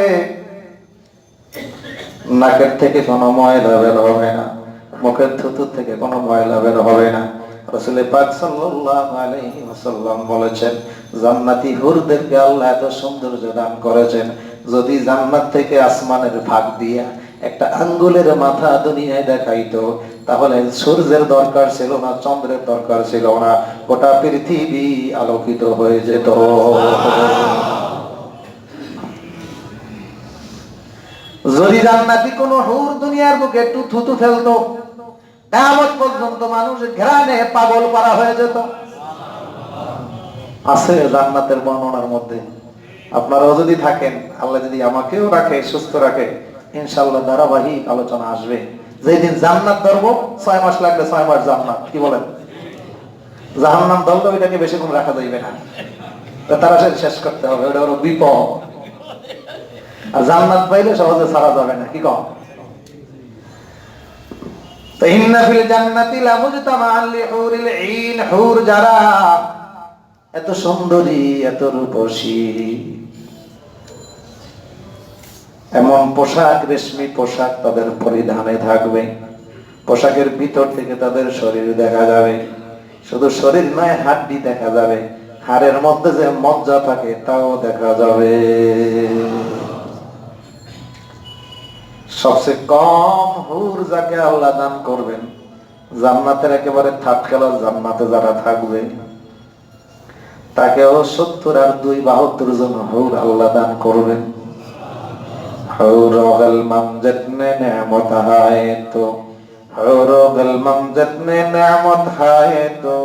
নাকের থেকে কোনো ময়লা বের হবে না, মুখের থুতু থেকে কোনো ময়লা বের হবে না। রাসূল পাক সাল্লাল্লাহু আলাইহি ওয়াসাল্লাম বলেছেন, জান্নাতি হুরদেরকে আল্লাহ এত সৌন্দর্য দান করেছেন, যদি জান্নাত থেকে আসমানের ভাগ দিয়ে একটা আঙ্গুলের মাথা দুনিয়ায় দেখাইতো, তাহলে সূর্যের দরকার ছিল না, চন্দ্রের দরকার ছিল না, গোটা পৃথিবী আলোকিত হয়ে যেত। যদি জান্নাতি কোন হুর দুনিয়ার বুকে একটু থুতু ফেলতো, কিয়ামত পর্যন্ত মানুষ ঘ্রাণে পাগল করা হয়ে যেত। আছে জান্নাতের বর্ণনার মধ্যে। আপনারাও যদি থাকেন, আল্লাহ যদি আমাকেও রাখে, সুস্থ রাখে, ইনশাআল্লাহ ধারাবাহিক আলোচনা আসবে। যেদিন জান্নাত ধরবো 6 মাস লাগবে, 6 মাস জান্নাত, কি বলেন? জাহান্নাম ধরলে ওইটাকে বেশিক্ষণ রাখা যাইবে না, তাড়াতাড়ি শেষ করতে হবে, ওটা হলো বিপদ। আর জান্নাত পাইলে সহজে ছাড়া যাবে না, কি কম? তো ইন্না ফিল জান্নাতি লামুজতামাআন লিহুরিল ঈন, হুর যারা এত সুন্দরী, এত রূপসী, এমন পোশাক, রেশমি পোশাক তাদের পরিধানে থাকবে, পোশাকের ভিতর থেকে তাদের শরীর দেখা যাবে, শুধু শরীর নয়, হাড্ডি দেখা যাবে, হাড়ের মধ্যে যে মজ্জা থাকে তাও দেখা যাবে। সবচেয়ে কম হুর যাকে আল্লাহ দান করবেন, জান্নাতের একেবারে থার্ড ক্লাস জান্নাতে যারা থাকবে, তাকেও 70 আর 2 72 জন হুর আল্লাহ দান করবেন। হুরুল মামজাদ में नेमत है तो হুরুল মামজাদ में नेमत है तो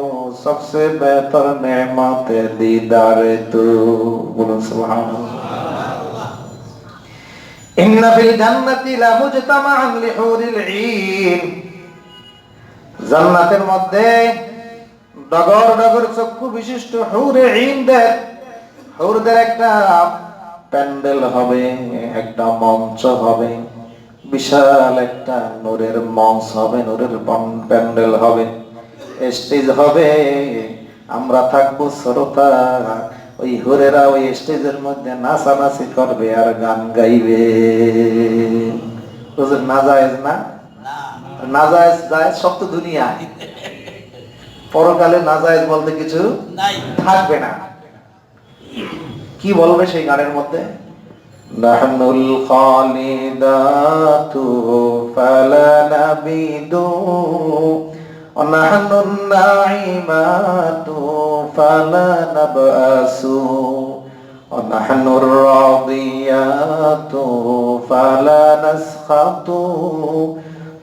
सबसे बेहतर नेमत दीदार तू, बोलो सुभान अल्लाह। इन्ना फिल জান্নাতি লামুজতামাআন লিহুরিল ঈন, জান্নাতের মধ্যে ডগর ডগর চক্ষু বিশিষ্ট হুরে হুরদের একটা প্যান্ডেল হবে, একটা মঞ্চ হবে, বিশাল একটা নূরের মঞ্চ হবে, নূরের প্যান্ডেল হবে, স্টেজ হবে, আমরা থাকবো শ্রোতা, ওই হুরেরা ওই স্টেজের মধ্যে নাচানাচি করবে আর গান গাইবে। নাজায়েজ না? নাজায়েজ জায়েজ সব তো দুনিয়া, পরকালে নাজায়েজ বলতে কিছু থাকবে না। কি বলবে সেই গানের মধ্যে? নাহনুল খালিদাতু ফালা নাবিদু ওয়া নাহনুন নাঈমাতু ফালা নাবআসু ওয়া নাহনুর রাদিয়াতু ফালা নাসখাতু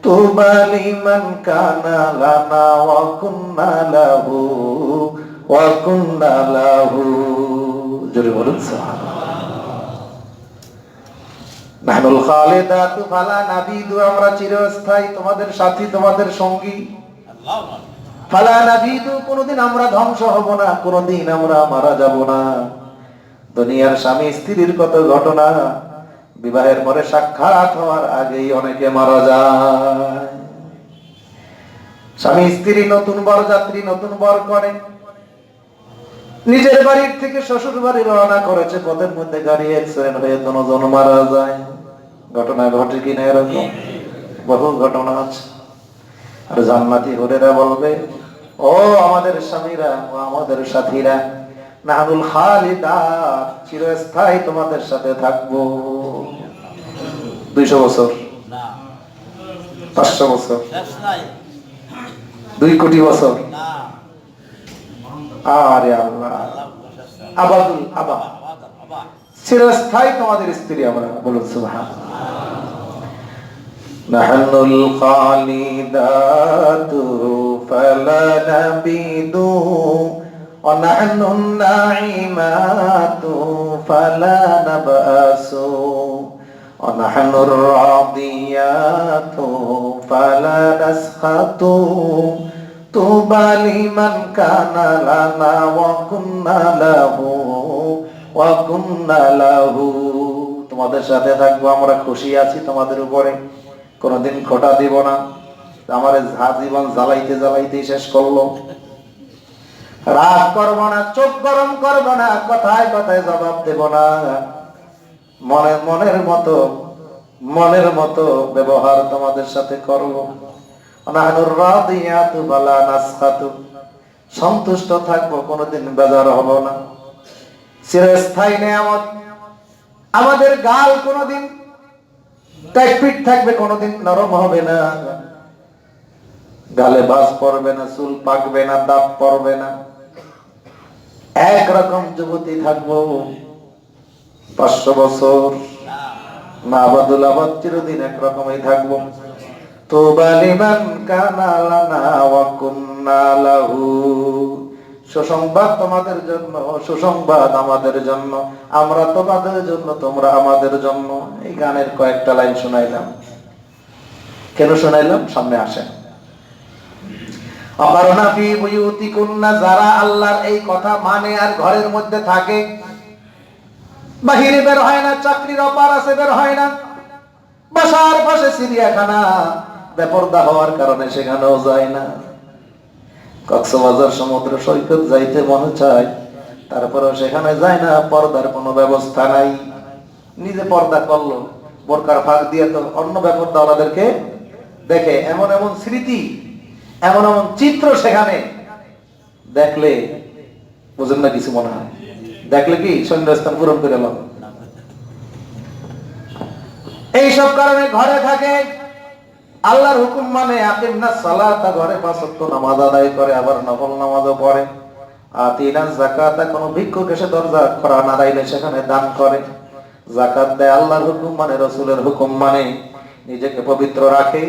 তুবা লিমান কানা লানা ওয়া কুন্না লাহু ওয়া কুন্না লাহু। জোরে বলুন সুবহানাল্লাহ। নাহনুল খালিদাতু ফালা নাবিদু, আমরা চিরস্থায়ী তোমাদের সাথী, তোমাদের সঙ্গী। ফালা নাবিদু, কোনদিন আমরা ধ্বংস হব না, কোনদিন আমরা মারা যাব না। দুনিয়ার স্বামী স্ত্রীর কত ঘটনা, বিবাহের পরে সাক্ষাৎ হওয়ার আগেই অনেকে মারা যায়। স্বামী স্ত্রী নতুন বরযাত্রী, নতুন বর করে, নিজের বাড়ির থেকে শ্বশুর বাড়ি রওনা করেছে, পথের মধ্যে গাড়ি অ্যাক্সিডেন্ট হয়ে দুজন মারা যায়। ঘটনা ঘটে কিনা এরকম বহু ঘটনা আছে। আর জান্নাতি হুরেরা বলবে, ও আমাদের স্বামীরা, ও আমাদের সাথীরা, নাহনুল খালিদাত, চিরস্থায়ী তোমাদের সাথে থাকবো। 200 বছর, 500 বছর, 2 কোটি বছর, আরে আল্লাহ, আবাদুল আবা, চিরস্থায়ী তোমাদের স্ত্রী আমরা, বলুন সুবহানাল্লাহ। নাহনুল খালিদাতু ফালা নাবিদু ওয়া নাহনুন নাঈমাতু ফালা নাবআসু ওয়া নাহনুর রাদিয়াতু ফালা নাসখাতু তুবা লিমান কানা লানা ওয়া কুন্না লাহু ওয়া কুন্না লাহু। তোমাদের সাথে থাকবো, আমরা খুশি আছি তোমাদের উপরে, কোনোদিন খোটা দিব না। আমার জীবন জ্বালাইতে জ্বালাইতে শেষ করলো। রাগ করবো না, চোখ গরম করবো না, কথায় কথায় জবাব দেব না, মনের মতো ব্যবহার তোমাদের সাথে করবো। সন্তুষ্ট থাকবো, কোনোদিন বেজার হব না। চিরস্থায়ী নিয়ামত আমাদের গাল কোনোদিন টাইটপিট থাকবে, কোনোদিন নরম হবে না, গালে বাজ পড়বে না, চুল পাকবে না, দাঁত পড়বে না, একরকম যুবতী থাকবো 500 বছর, না বাদুল আবাদ চিরদিন একরকমই থাকবো। তুবা লিমান কানা লানা ওয়া কুন্না লাহু। সুসংবাদ তোমাদের জন্য, সুসংবাদ আমাদের জন্য, আমরা তোমাদের জন্য, তোমরা আমাদের জন্য। এই গানের কয়েকটা লাইন শোনাইলাম। কেন শোনাইলাম? সামনে আসেন। অকারণা ফি বুয়ুতিকুন্না, যারা আল্লাহর এই কথা মানে আর ঘরের মধ্যে থাকে, বাহিরে বের হয় না, চাকরির অপার আছে বের হয় না, বাসার পাশে চিড়িয়াখানা, বেপরদা হওয়ার কারণে সেখানেও যায় না, কক্সবাজার সমুদ্র সৈকত যাইতে মনে চায়, তারপরেও সেখানে যায় না, পর্দার কোনো ব্যবস্থা নাই। নিজে পর্দা করলো, বোরকার ফাঁক দিয়ে তো অন্য বেপরদা ওনাদেরকে দেখে। এমন এমন স্মৃতি, এমন এমন চিত্র সেখানে দেখলে বুঝেন না কিছু মনে হয়, দেখলে কি সন্ন্যাস্থান পূরণ করে এলাম। এইসব কারণে ঘরে থাকে, আল্লাহর হুকুম মানে, আকিমনাস সালাতা, ঘরে 5 ওয়াক্ত নামাজ আদায় করে, আবার নফল নামাজও পড়ে। আতিনাজ যাকাতা, কোন ভিক্ষুক এসে দরজা খোলা না দাইলে সেখানে দান করে, যাকাত দেয়, আল্লাহর হুকুম মানে, রাসূলের হুকুম মানে, নিজেকে পবিত্র রাখে।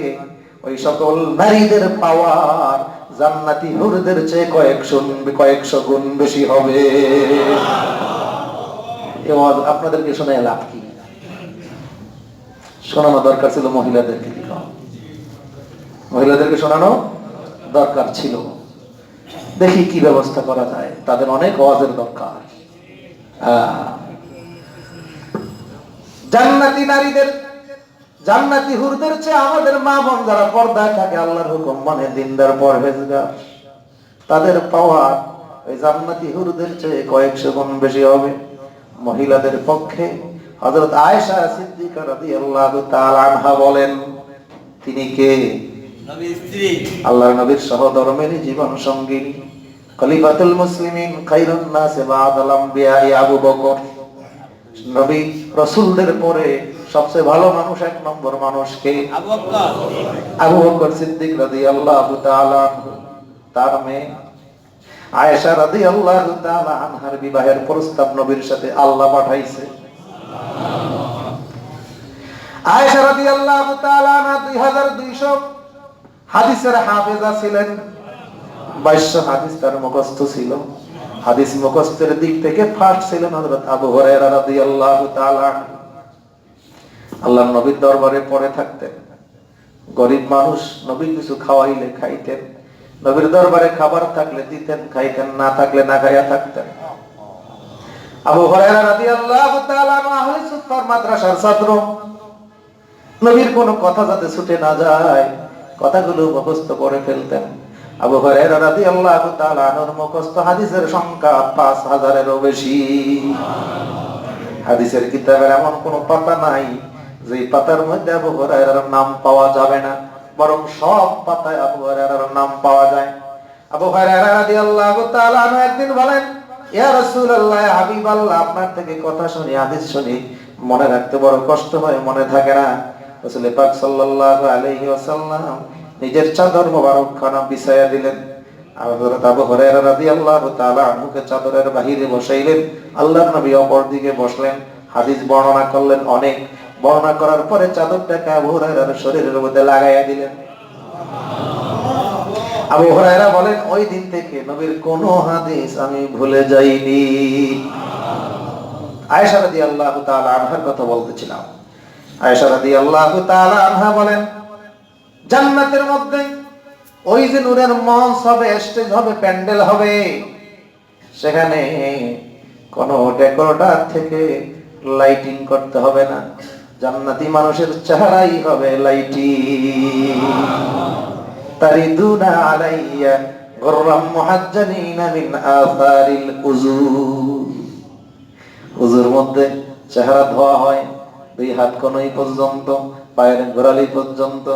ওই সকল নারীদের পাওয়ার জান্নাতি হুরদের চেয়ে কয়েকশো গুণ বেশি হবে। আপনাদেরকে শুনে লাভ কি? শোনানো দরকার ছিল মহিলাদেরকে, মহিলাদেরকে শোনানো দরকার ছিল। দেখি কি ব্যবস্থা করা যায়, তাদের অনেক ওয়াজের দরকার। জান্নাতি নারীদের, জান্নাতি হুরদের চেয়ে আমাদের মা বোন যারা পর্দায় থাকে, আল্লাহর হুকুম মানে, দিনদার পরহেজগার, তাদের পাওয়া ওই জান্নাতি হুরদের চেয়ে কয়েকশো গুণ বেশি হবে। মহিলাদের পক্ষে হযরত আয়েশা সিদ্দিকা রাদিয়াল্লাহু তাআলা আনহা বলেন, তিনি কে? নবীর স্ত্রী, আল্লাহর নবীর সহধর্মিণী, জীবন সঙ্গিনী, খলিফাতুল মুসলিমিন, খায়রুন নাস বা'দাল আম্বিয়া, আবু বকর। নবী রাসূলদের পরে সবচেয়ে ভালো মানুষ, 1 নম্বর মানুষ কে? আবু বকর সিদ্দিক রাদিয়াল্লাহু তাআলা। তার মেয়ে আয়েশা রাদিয়াল্লাহু তাআলা আনহার বিবাহের প্রস্তাব নবীর সাথে আল্লাহ পাঠাইছে। আয়েশা রাদিয়াল্লাহু তাআলা 2200 হাদিসের হাফেজা ছিলেন, 2200 হাদিস তার মুখস্থ ছিল। হাদিস মুখস্থের দিক থেকে ফার্স্ট ছিলেন হযরত আবু হুরায়রা রাদিয়াল্লাহু তাআলা। আল্লাহর নবীর দরবারে পড়ে থাকতেন, গরিব মানুষ, নবী কিছু খাওয়াইলে খাইতেন, নবীর দরবারে খাবার থাকলে দিতেন, খাইতেন, না থাকলে না খাইয়া থাকতেন। আবু হুরায়রা রাদিয়াল্লাহু তাআলা আহলে সুফার মাদ্রাসার ছাত্র, নবীর কোনো কথা যাতে ছুটে না যায়, কথাগুলো মুখস্থ করে ফেলতেন। আবু হুরায়রা রাদিয়াল্লাহু তাআলা আনহুর মুখস্থ হাদিসের সংখ্যা 5000-এরও বেশি। হাদিসের কিতাবের এমন কোন পাতা নাই যে পাতার মধ্যে আবু হুরায়রার নাম পাওয়া যাবে না, বরং সব পাতায় আবু হুরায়রার নাম পাওয়া যায়। আবু হুরায়রা রাদিয়াল্লাহু তাআলা আনহু একদিন বলেন, ইয়া রাসূলুল্লাহ, ইয়া হাবিবাল্লাহ, আপনার থেকে কথা শুনি, হাদিস শুনি, মনে রাখতে বড় কষ্ট হয়, মনে থাকে না। রাসূল পাক সাল্লাল্লাহু আলাইহি ওয়াসাল্লাম নিজের চাদর মোবারক খানা বিছায়া দিলেন। হযরত আবু হুরায়রা রাদিয়াল্লাহু তাআলা আনহুকে চাদরের বাহিরে বসাইলেন, আল্লাহর নবী অপর দিকে বসলেন, হাদিস বর্ণনা করলেন অনেক। বর্ণনা করার পরে চাদরটাকে আবু হুরায়রার শরীরের মধ্যে লাগাইয়া দিলেন। আবু হুরায়রা বলেন, ওই দিন থেকে নবীর কোন হাদিস আমি ভুলে যাইনি। আয়েশা রাদিয়াল্লাহু তাআলা আনহার কথা বলতেছিলাম। আয়েশা রাদিয়াল্লাহু তাআলা আনহা বলেন, জান্নাতের মধ্যে ওই যে নূরের মঞ্চ হবে, স্টেজ হবে, প্যান্ডেল হবে, সেখানে কোনো ডেকোরেটর থেকে লাইটিং করতে হবে না, জান্নাতি মানুষের চেহারাই হবে লাইটিং। তারিদুনা আলাইয়া গুররাম মুহাজ্জালিনা মিন আসারিল উজুর। উজুর মধ্যে চেহারা ধোয়া হয়, দুই হাত কনুই পর্যন্ত, পায়ের গোড়ালি পর্যন্ত,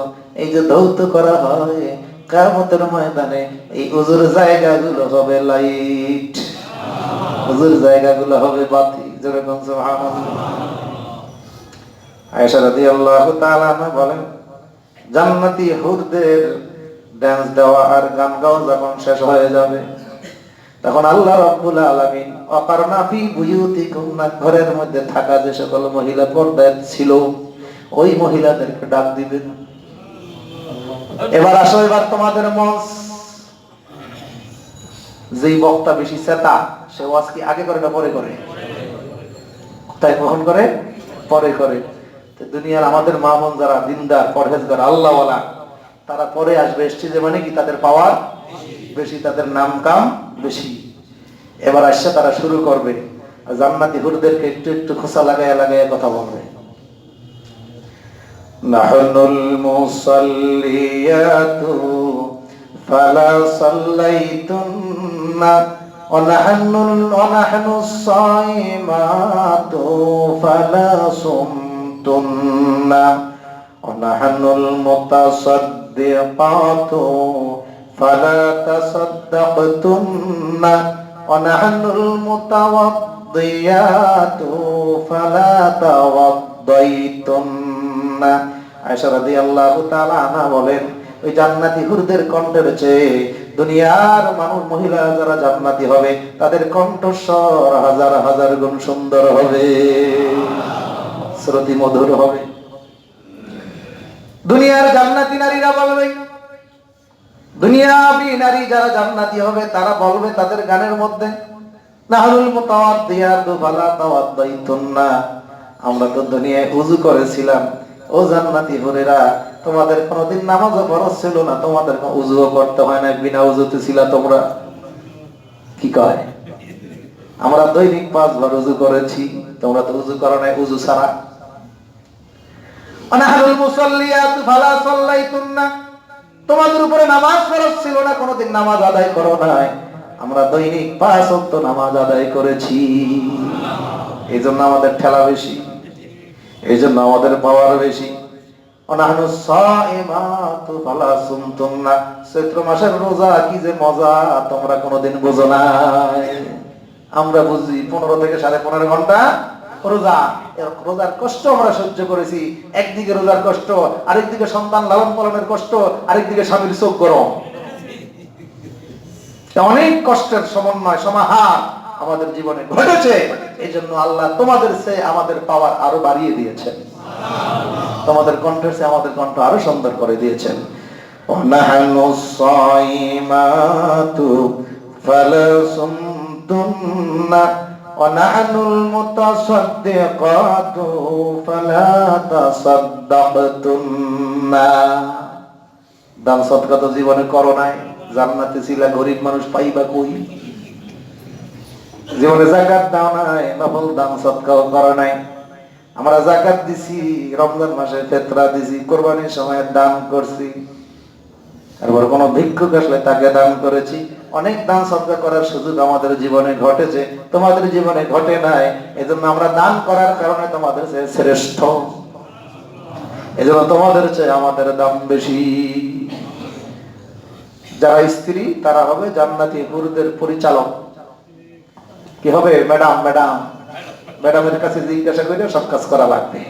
এই যে ধৌত করা হয়, কিয়ামতের ময়দানে এই উজুর জায়গাগুলো হবে লাইট, উজুর জায়গাগুলো হবে বাতি। যেরকম সুবহানাল্লাহ। আয়েশা রাদিয়াল্লাহু তাআলা আনহা বলেন, জান্নাতি হুরদের ডান্স দেওয়া আর গান গাওয়া যখন শেষ হয়ে যাবে, তখন আল্লাহ রাব্বুল আলামিন অকারনা ফি বুয়ুতিকুন্না, ঘরের মধ্যে থাকা যে সকল মহিলা পর্দায় ছিল, ওই মহিলাদেরকে ডাক দিবেন, এবার আসো, এবার তোমাদের মঞ্চ। যেই বক্তা বেশি চেতা, সে ওয়াজ কি আগে করে না পরে করে? তাই কখন করে? পরে করে। দুনিয়ার আমাদের মা বোন যারা দিনদার, পরহেজগার, আল্লাহওয়ালা, তারা পরে আসবে স্টেজে, মানে কি তাদের পাওয়ার বেশি, তাদের নাম কাম বেশি। এবার আসছে তারা শুরু করবে, জান্নাতি হুরদেরকে একটু একটু খোঁচা লাগাইয়া লাগাইয়া কথা বলবে। নাহনুল মুসাল্লিয়াতু ফালা সাল্লাইতুন্না ওয়া নাহনুস সাইমাতু ফালা সুমতুন্না ওয়া নাহনুল মুতাসাদ্দিকাতু ফালা তাসাদ্দাকতুন্না ওয়া নাহনুল মুতাওয়াদ্দিয়াতু ফালা তাওয়াদ্দাইতুন্না। আয়েশা রাদিয়াল্লাহু তাআলা আনহা বলেন, ওই জান্নাতি হুরদের কণ্ঠের চেয়ে দুনিয়ার মানুষ, মহিলা যারা জান্নাতি হবে, তাদের কণ্ঠস্বর হাজার হাজার গুণ সুন্দর হবে, শ্রুতি মধুর হবে। দুনিয়ার জান্নাতি নারীরা বলবে, দুনিয়াবী নারী যারা জান্নাতি হবে, তারা বলবে তাদের গানের মধ্যে, নাহনুল মুতাওয়াদ্দিয়াতু ফালা তাওয়াদ্দাইতুন্না, আমরা তো দুনিয়ায় ওযু করেছিলাম, ও জান্নাতি হুরেরা, তোমাদের কোনোদিন নামাজও ফরজ ছিল না, তোমাদের ওযুও করতে হয় না, বিনা ওযুতে ছিলা তোমরা। কি কয়? আমরা দৈনিক 5 বার ওযু করেছি, তোমরা তো ওযু করো না, ওযু ছাড়া। আনাহুল মুসাল্লিয়াতু ফালা সাল্লাইতুন্না, তোমাদের উপরে নামাজ ফরজ ছিল না, কোনোদিন নামাজ আদায় করো নাই, আমরা দৈনিক 5 ওয়াক্ত নামাজ আদায় করেছি। এইজন্য আমাদের ঠেলা বেশি, এইজন্য আমাদের পাওয়ার বেশি। অনাহনুস সাইমাতু ফালা সুমতুন্না, চৈত্র মাসের রোজা কি যে মজা, তোমরা কোনোদিন বুঝো নাই। আমরা বুঝি 15 থেকে 15.5 ঘন্টা রোজা, রোজার কষ্ট আমরা সহ্য করেছি। একদিকে রোজার কষ্ট, আরেকদিকে সন্তান লালন পালনের কষ্ট, আরেকদিকে স্বামীর চোখ গরম, অনেক কষ্টের সমন্বয় সমাহার আমাদের জীবনে ঘটেছে। এই জন্য আল্লাহ তোমাদের চেয়ে আমাদের পাওয়ার আরো বাড়িয়ে দিয়েছেন, তোমাদের কণ্ঠের চেয়ে আমাদের কণ্ঠ আরো সুন্দর করে দিয়েছেন। ওয়ানাহনুস সাইমাতু ফালা সুমতুন্না ওয়া নাহনুল মুতাসাদ্দিকাতু ফালা তাসাদ্দাকতুন্না। দান সদকা তো জীবনে করো নাই, জান্নাতে ছিলা, গরিব মানুষ পাইবা কই? জীবনে যাকাত দাও নাই, নফল দান সদকাও করো নাই। আমরা যাকাত দিছি, রমজান মাসে ফিতরা দিছি, কুরবানির সময় দান করছি, তারপর কোন ভিক্ষুক আসলে তাকে দান করেছি। অনেক দান সদকা করার সুযোগ আমাদের জীবনে ঘটেছে, তোমাদের জীবনে ঘটে নাই। এজন্য আমরা দান করার কারণে তোমাদের চেয়ে শ্রেষ্ঠ, এজন্য তোমাদের চেয়ে আমাদের দাম বেশি। যারা স্ত্রী তারা হবে জান্নাতি হুরদের পরিচালক। কি হবে? ম্যাডাম, ম্যাডাম, ম্যাডামের কাছে জিজ্ঞাসা করে সব কাজ করা লাগবে,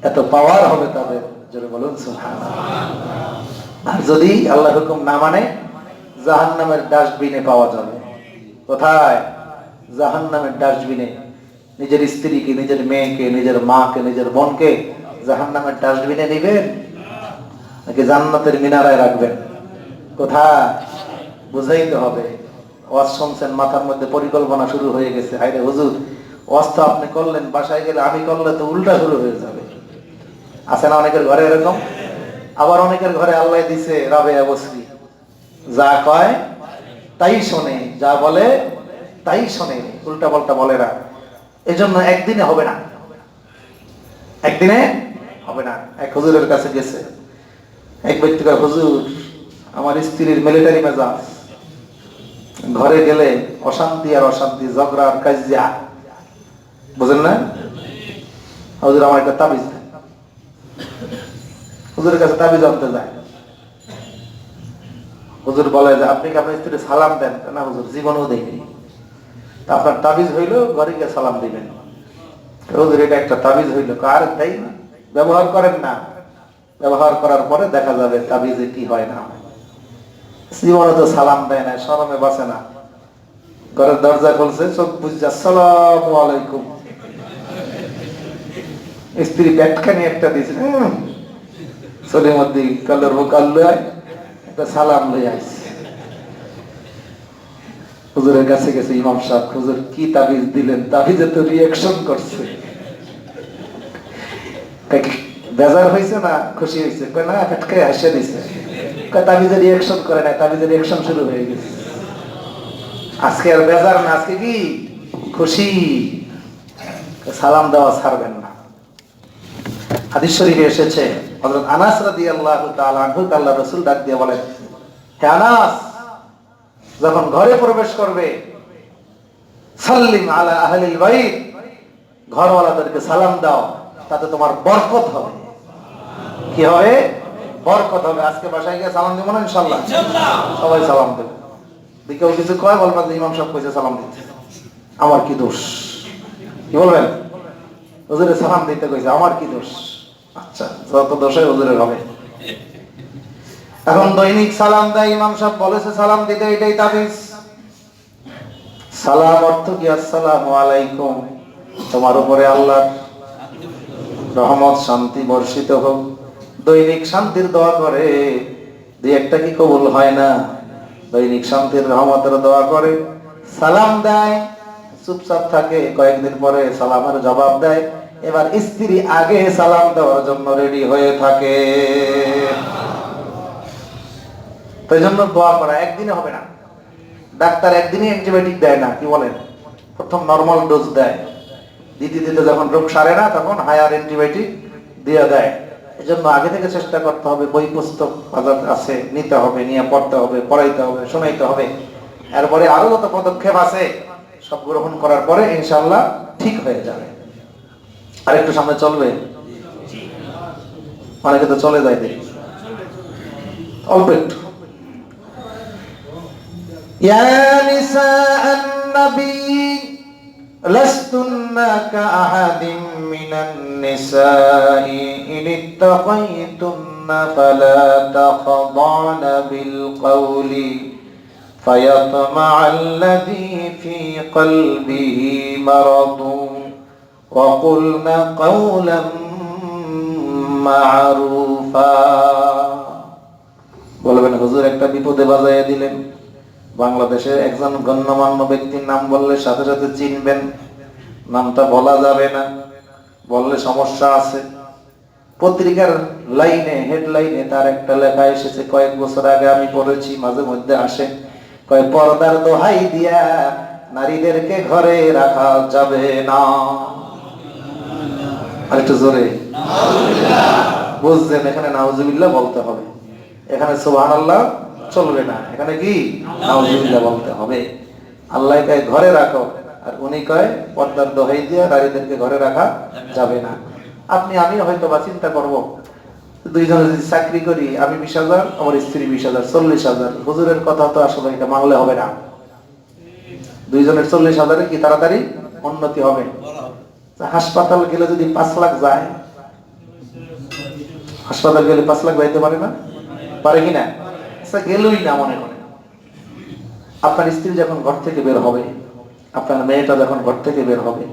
এত পাওয়ার হবে তাদের। জোরে বলুন সুবহানাল্লাহ। আর যদি আল্লাহর হুকুম না মানে, জাহান্নামের ডাস্টবিনে পাওয়া যাবে। কোথায়? জাহান্নামের ডাস্টবিনে। নিজের স্ত্রীকে, নিজের মেয়েকে, নিজের মাকে, নিজের বোনকে জাহান্নামের ডাস্টবিনে নিবেন নাকি জান্নাতের মিনারায় রাখবেন? কোথায়? বুঝাইতে হবে। ওয়াজ শুনছেন, মাথার মধ্যে পরিকল্পনা শুরু হয়ে গেছে, হায়রে হুজুর ওয়াজ তো আপনি করলেন, বাসায় গেলে আমি করলে তো উল্টা শুরু হয়ে যাবে। আছে না অনেকের ঘরে এরকম? আবার অনেকের ঘরে আল্লাহ দিছে রাবেয়া বসরি, যা কয় তাই শোনে, যা বলে তাই শোনে, উল্টা পাল্টা বলে না। এজন্য একদিনে হবে না, একদিনে হবে না। এক হুজুরের কাছে গেছে এক ব্যক্তি, কয় হুজুর আমার স্ত্রীর মিলিটারি মেজাজ, ঘরে গেলে অশান্তি আর অশান্তি, ঝগড়া আর কাজিয়া, বুঝেন না? হুজুর আমার একটা তাবিজ দেন। হুজুরের কাছে তাবিজ আনতে যায়। হুজুর বলে যে আপনি কি আপনার স্ত্রী সালাম দেন? না হুজুর, জীবনেও দেয়নি। তা আপনার তাবিজ হইলো ঘরে গিয়ে সালাম দিবেন। হুজুর এটা একটা তাবিজ হইলো, আর তাই না, ব্যবহার করেন না, ব্যবহার করার পরে দেখা যাবে তাবিজে কি হয় না হয়। জীবনে তো সালাম দেয় না, শরমে বাঁচে না। ঘরের দরজা খুলছে, চোখ বুঝছে আসসালামু আলাইকুম। স্ত্রী ব্যাটখানি একটা দিয়েছে, চোখের মধ্যে কালোর মুখ আল্লু একটা সালাম লই আইছে। হুজুরের কাছে গেছে, ইমাম সাহেব হুজুর কি তাবিজ দিলেন? তাবিজে তো রিঅ্যাকশন করছে। বেজার হয়েছে না খুশি হয়েছে? না, ফেটকে হাসে দিছে। তাবিজে রিঅ্যাকশন করে না, তাবিজে রিঅ্যাকশন শুরু হয়ে গেছে। আজকে আর বেজার না, আজকে কি খুশি। সালাম দেওয়া ছাড়বেন না। হাদিস শরীফে এসেছে, হযরত আনাস রাদিয়াল্লাহু তাআলা আনহু আল্লাহর রাসূল ডাক দিয়ে বলেন, হে আনাস, যখন ঘরে প্রবেশ করবে সাল্লিম আলা আহলিল বাইত, ঘরওয়ালাদেরকে সালাম দাও, তাতে তোমার বরকত হবে। কি হবে? বরকত হবে। আজকে বাসায় গিয়ে সালাম দিব না ইনশাআল্লাহ? সবাই সালাম দেবে। কেউ কিছু কয় বলবা যে ইমাম সাহেব কইছে সালাম দিতে, আমার কি দোষ? কি বলবেন? হুজুরে সালাম দিতে কইছে, আমার কি দোষ? আচ্ছা, যত দোষে হুজুরের হবে। এখন দৈনিক সালাম দেয়, ইমাম সাহেব বলেছে সালাম দিতে, এটাই তাবিজ। সালাম অর্থ কি? আসসালামু আলাইকুম, তোমার উপরে আল্লাহর রহমত শান্তি বর্ষিত হোক। দৈনিক শান্তির দোয়া করে, দুই একটা কি কবুল হয় না? দৈনিক শান্তির রহমতের দোয়া করে, সালাম দেয়, চুপচাপ থাকে, কয়েকদিন পরে সালামের জবাব দেয়। এবার স্ত্রী আগে সালাম দেওয়ার জন্য রেডি হয়ে থাকে। তাই জন্য দোয়া করা একদিনে হবে না। ডাক্তার একদিনই অ্যান্টিবায়োটিক দেয় না, কি বলেন? প্রথম নরমাল ডোজ দেয়, দ্বিতীয়তে যখন রোগ সারে না তখন হায়ার অ্যান্টিবায়োটিক দিয়ে দেয়। এজন্য আগে থেকে চেষ্টা করতে হবে, বই পুস্তক বাজার আছে, নিতে হবে, নিয়ে পড়তে হবে, পড়াইতে হবে, শোনাইতে হবে। এরপরে আরো যত পদক্ষেপ আছে সব গ্রহণ করার পরে ইনশাআল্লাহ ঠিক হয়ে যাবে। আর একটু সামনে চলবে, অনেকে তো চলে যায়, দেখি অল্প একটু। ইয়া নিসাআন নবী লাস্তুন্না কাআহাদিম মিনান নিসাই ইন ইত্তাকাইতুন্না ফালা তাখদানা বিল কওলি ফায়াতমাআল্লাযী ফী কলবিহি মারাদুন ওয়া কুলনা কাওলাম মা'রুফা। বলবেন হুজুর একটা বিপদে বাজাইয়া দিলেন। বাংলাদেশের একজন গণ্যমান্য ব্যক্তির নাম বললে সাথে সাথে চিনবেন, নামটা বলা যাবে না, বললে সমস্যা আছে। পত্রিকার লাইনে, হেডলাইনে তার একটা লেখা এসেছে, কয়েক বছর আগে আমি পড়েছি, মাঝে মধ্যে আসে, কয় পর্দার দোহাই দিয়া নারীদেরকে ঘরে রাখা যাবে না। আরেকটু জোরে বুঝছেন? এখানে নাউজুবিল্লাহ বলতে হবে, এখানে সুবহানাল্লাহ চলবে না, এখানে কি নাউজুবিল্লাহ বলতে হবে। আল্লাহ কয় ঘরে রাখো, আর উনি কয় পর্দার দোহাই দিয়ে নারীদেরকে ঘরে রাখা যাবে না। আপনি আমি হয়তো বা চিন্তা করব, দুইজনে যদি চাকরি করি, আমি 20,000, আমার স্ত্রী 20,000, 40,000। হুজুরের কথা তো আসলে এটা মানলে হবে না। দুইজনের 40,000-এ কি তাড়াতাড়ি উন্নতি হবে? হাসপাতাল গেলে যদি 5 লাখ যায়, হাসপাতাল গেলে 5 লাখ যাইতে পারে না? পারে কিনা? গেলই না মনে করে। আপনার স্ত্রী যখন ঘর থেকে বের হবে, আপনার মেয়েটা যখন ঘর থেকে বের হবে,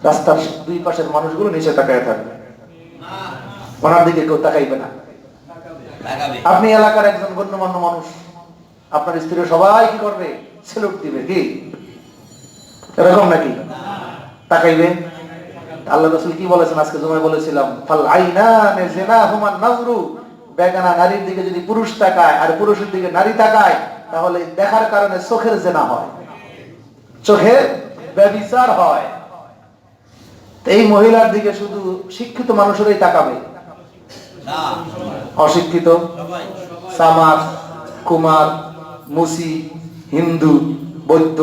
রাস্তার দুই পাশের মানুষগুলো নিচে তাকায় থাকবে, ওনার দিকে কেউ তাকাইবে না। আপনি এলাকার একজন গণ্যমান্য মানুষ, আপনার স্ত্রী সবাই কি করবে? সেলুট দিবে, কি এরকম নাকি? তাকাইবে। আল্লাহ রাসূল কি বলেছেন? আজকে জুমায় বলেছিলাম, ফাল আইনানে জিনাহুমান নাজরু, বেগানা নারীর দিকে যদি পুরুষ তাকায় আর পুরুষের দিকে নারী তাকায়, তাহলে দেখার কারণে চোখের জেনা হয়, চোখের ব্যভিচার হয়। এই মহিলার দিকে শুধু শিক্ষিত মানুষেরই তাকাবে, অশিক্ষিত সামার, কুমার, মুসি, হিন্দু, বৌদ্ধ,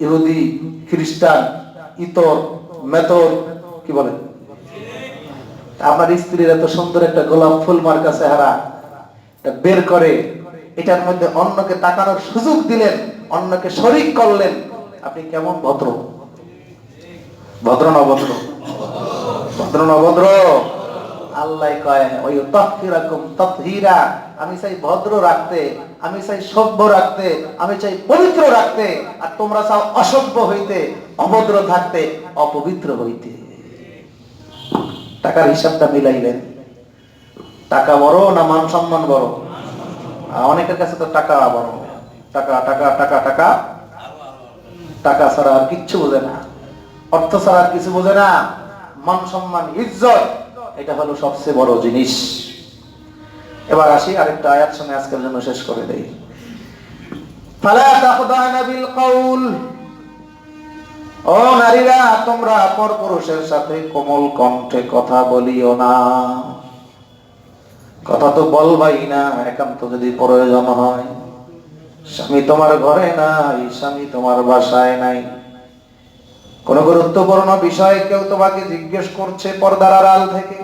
ইহুদি, খ্রিস্টান, ইতর, মেতর, কি বলেন? আপনার স্ত্রীর এত সুন্দর একটা গোলাপ ফুল মার্কা চেহারা বের করে, এটার মধ্যে অন্যকে তাকানোর সুযোগ দিলেন, অন্যকে শরীক করলেন, আপনি কেমন ভদ্র? ভদ্র না ভদ্র? ভদ্র না ভদ্র? আল্লাহ কয় ওই তাহহিরাকুম তাতহীরা, আমি চাই ভদ্র রাখতে, আমি চাই সভ্য রাখতে, আমি চাই পবিত্র রাখতে, আর তোমরা চাও অসভ্য হইতে, অভদ্র থাকতে, অপবিত্র হইতে। টাকার হিসাবটা মিলাইলেন। টাকা বড় না মান সম্মান বড়? অনেকের কাছে তো টাকা বড়, টাকা টাকা টাকা টাকা, টাকা ছাড়া আর কিচ্ছু বোঝে না, অর্থ ছাড়া আর কিছু বোঝে না। মান সম্মান ইজ্জত, এটা হলো সবচেয়ে বড় জিনিস। এবার আসি আরেকটা আয়াত শুনে আজকের জন্য শেষ করে দেই। ফালা তাখদানা বিল কওল, ও নারীরা তোমরা পরপুরুষের সাথে কোমল কণ্ঠে কথা বলিও না। কথা তো বলবাই না, একান্ত যদি প্রয়োজন হয়। স্বামী তোমার ঘরে নাই, স্বামী তোমার বাসায় নাই, কোন গুরুত্বপূর্ণ বিষয় কেউ তোমাকে জিজ্ঞেস করছে পর্দার আড়াল থেকে,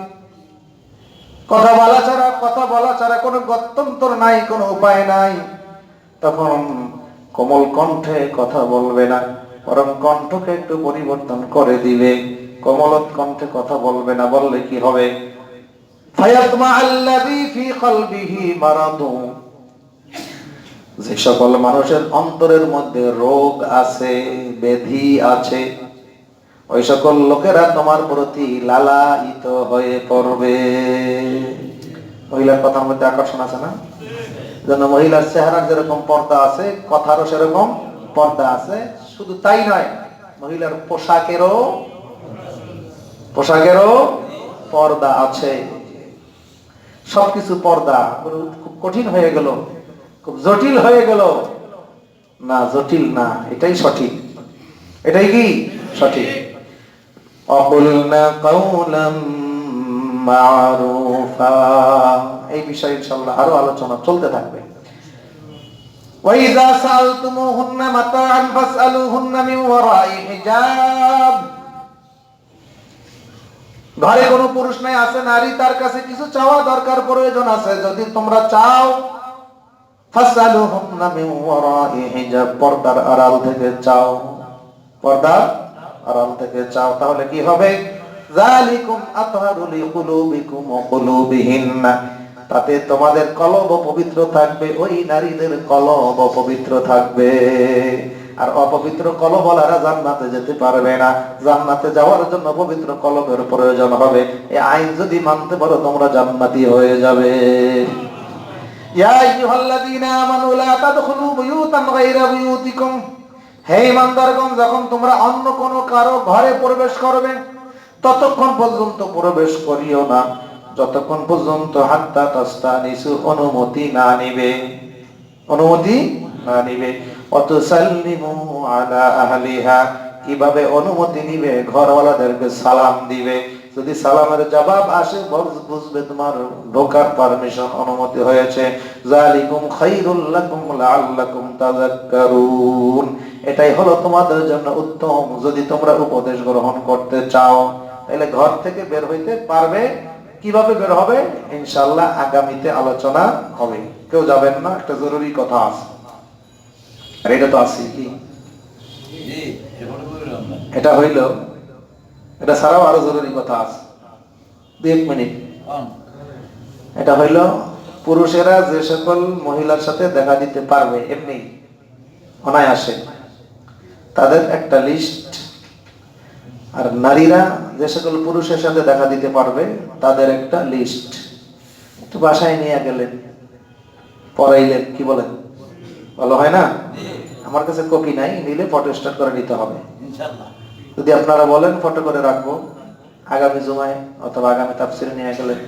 কথা বলা ছাড়া কোনো গত্যন্তর নাই, কোনো উপায় নাই, তখন কোমল কণ্ঠে কথা বলবে না, বরং কণ্ঠকে একটু পরিবর্তন করে দিবে। কোমল কণ্ঠে কথা বলবে না, বললে কি হবে? ফায়াতমা আল্লাযী ফী কলবিহি মারাদুন, যে সকল মানুষের অন্তরের মধ্যে রোগ আছে, ব্যাধি আছে, ওই সকল লোকেরা তোমার প্রতি লালায়িত হয়ে পড়বে। মহিলার কথার মধ্যে আকর্ষণ আছে না? যেন মহিলার চেহারার যেরকম পর্দা আছে, কথারও সেরকম পর্দা আছে। শুধু তাই নয়, মহিলার পোশাকেরও পর্দা আছে। সবকিছু পর্দা। খুব কঠিন হয়ে গেল, খুব জটিল হয়ে গেল না? জটিল না, এটাই সঠিক। এটাই কি সঠিক? অকুলনা কাওলাম মারুফা, এই বিষয়ে ইনশাআল্লাহ আরো আলোচনা চলতে থাকবে। ওয়াইযা সালতুমুহুন্না মাতাআন ফাসআলুহুন্না মিন ওয়ারাই হিজাব, ঘরে কোনো পুরুষ নাই, আছে নারী, তার কাছে কিছু চাওয়া দরকার, প্রয়োজন আছে, যদি তোমরা চাও, ফাসআলুহুন্না মিন ওয়ারাই হিজাব, পর্দার আড়াল থেকে চাও, পর্দার আড়াল থেকে চাও। তাহলে কি হবে? যালিকুম আতহারু লিকুলুবিকুম ওয়া কুলুবিহিন্না, তাতে তোমাদের কলব পবিত্র থাকবে, ওই নারীদের কলব পবিত্র থাকবে। আর অপবিত্র কলবওয়ালারা জান্নাতে যেতে পারবে না। জান্নাতে যাওয়ার জন্য পবিত্র কলবের প্রয়োজন হবে। এই আইন যদি মানতে পারো, তোমরা জান্নাতি হয়ে যাবে। ইয়া আইয়ুহাল্লাযীনা আমানু লা তাদখুলু বুয়ুতান গায়রা বুয়ুতিকুম, হে ইমানদারগণ, যখন তোমরা অন্য কোন কারো ঘরে প্রবেশ করবে, ততক্ষণ পর্যন্ত প্রবেশ করিও না যতক্ষণ পর্যন্ত হাত্তা তাস্তানিসু, অনুমতি না নিবে, অনুমতি না নিবে। ওয়াতুসাল্লিমু আলা আহলিহা, কিভাবে অনুমতি নিবে? ঘরওয়ালাদেরকে সালাম দিবে। যদি সালামের জবাব আসে, বুঝবে তোমার ঢোকার পারমিশন, অনুমতি হয়েছে। যালিকুম খায়রুল লাকুম লাআল্লাকুম তাযাক্কারুন, এটাই হলো তোমাদের জন্য উত্তম, যদি তোমরা উপদেশ গ্রহণ করতে চাও। তাহলে ঘর থেকে বের হইতে পারবে। কিভাবে বের হবে ইনশাআল্লাহ আগামীতে আলোচনা হবে। কেউ যাবেন না, একটা জরুরি কথা আছে। আর এটা তো আছে কি, এটা হইল, এটা ছাড়াও আরো জরুরি কথা আছে। 2 মিনিট। এটা হইল, পুরুষেরা যে সকল মহিলার সাথে দেখা দিতে পারবে এমনি অনায়াসে, তাদের একটা লিস্ট। আর নারীরা যে সকল পুরুষের সাথে দেখা দিতে পারবে, তাদের একটা লিস্ট। একটু বাসায় নিয়ে গেলেন, পড়াইলেন, কি বলেন? ভালো হয় না? আমার কাছে কপি নাই, নিলে ফটো স্টার্ট করে নিতে হবে ইনশাআল্লাহ। যদি আপনারা বলেন ফটো করে রাখবো, আগামী জুমায় অথবা আগামী তাফসিরে নিয়ে গেলেন।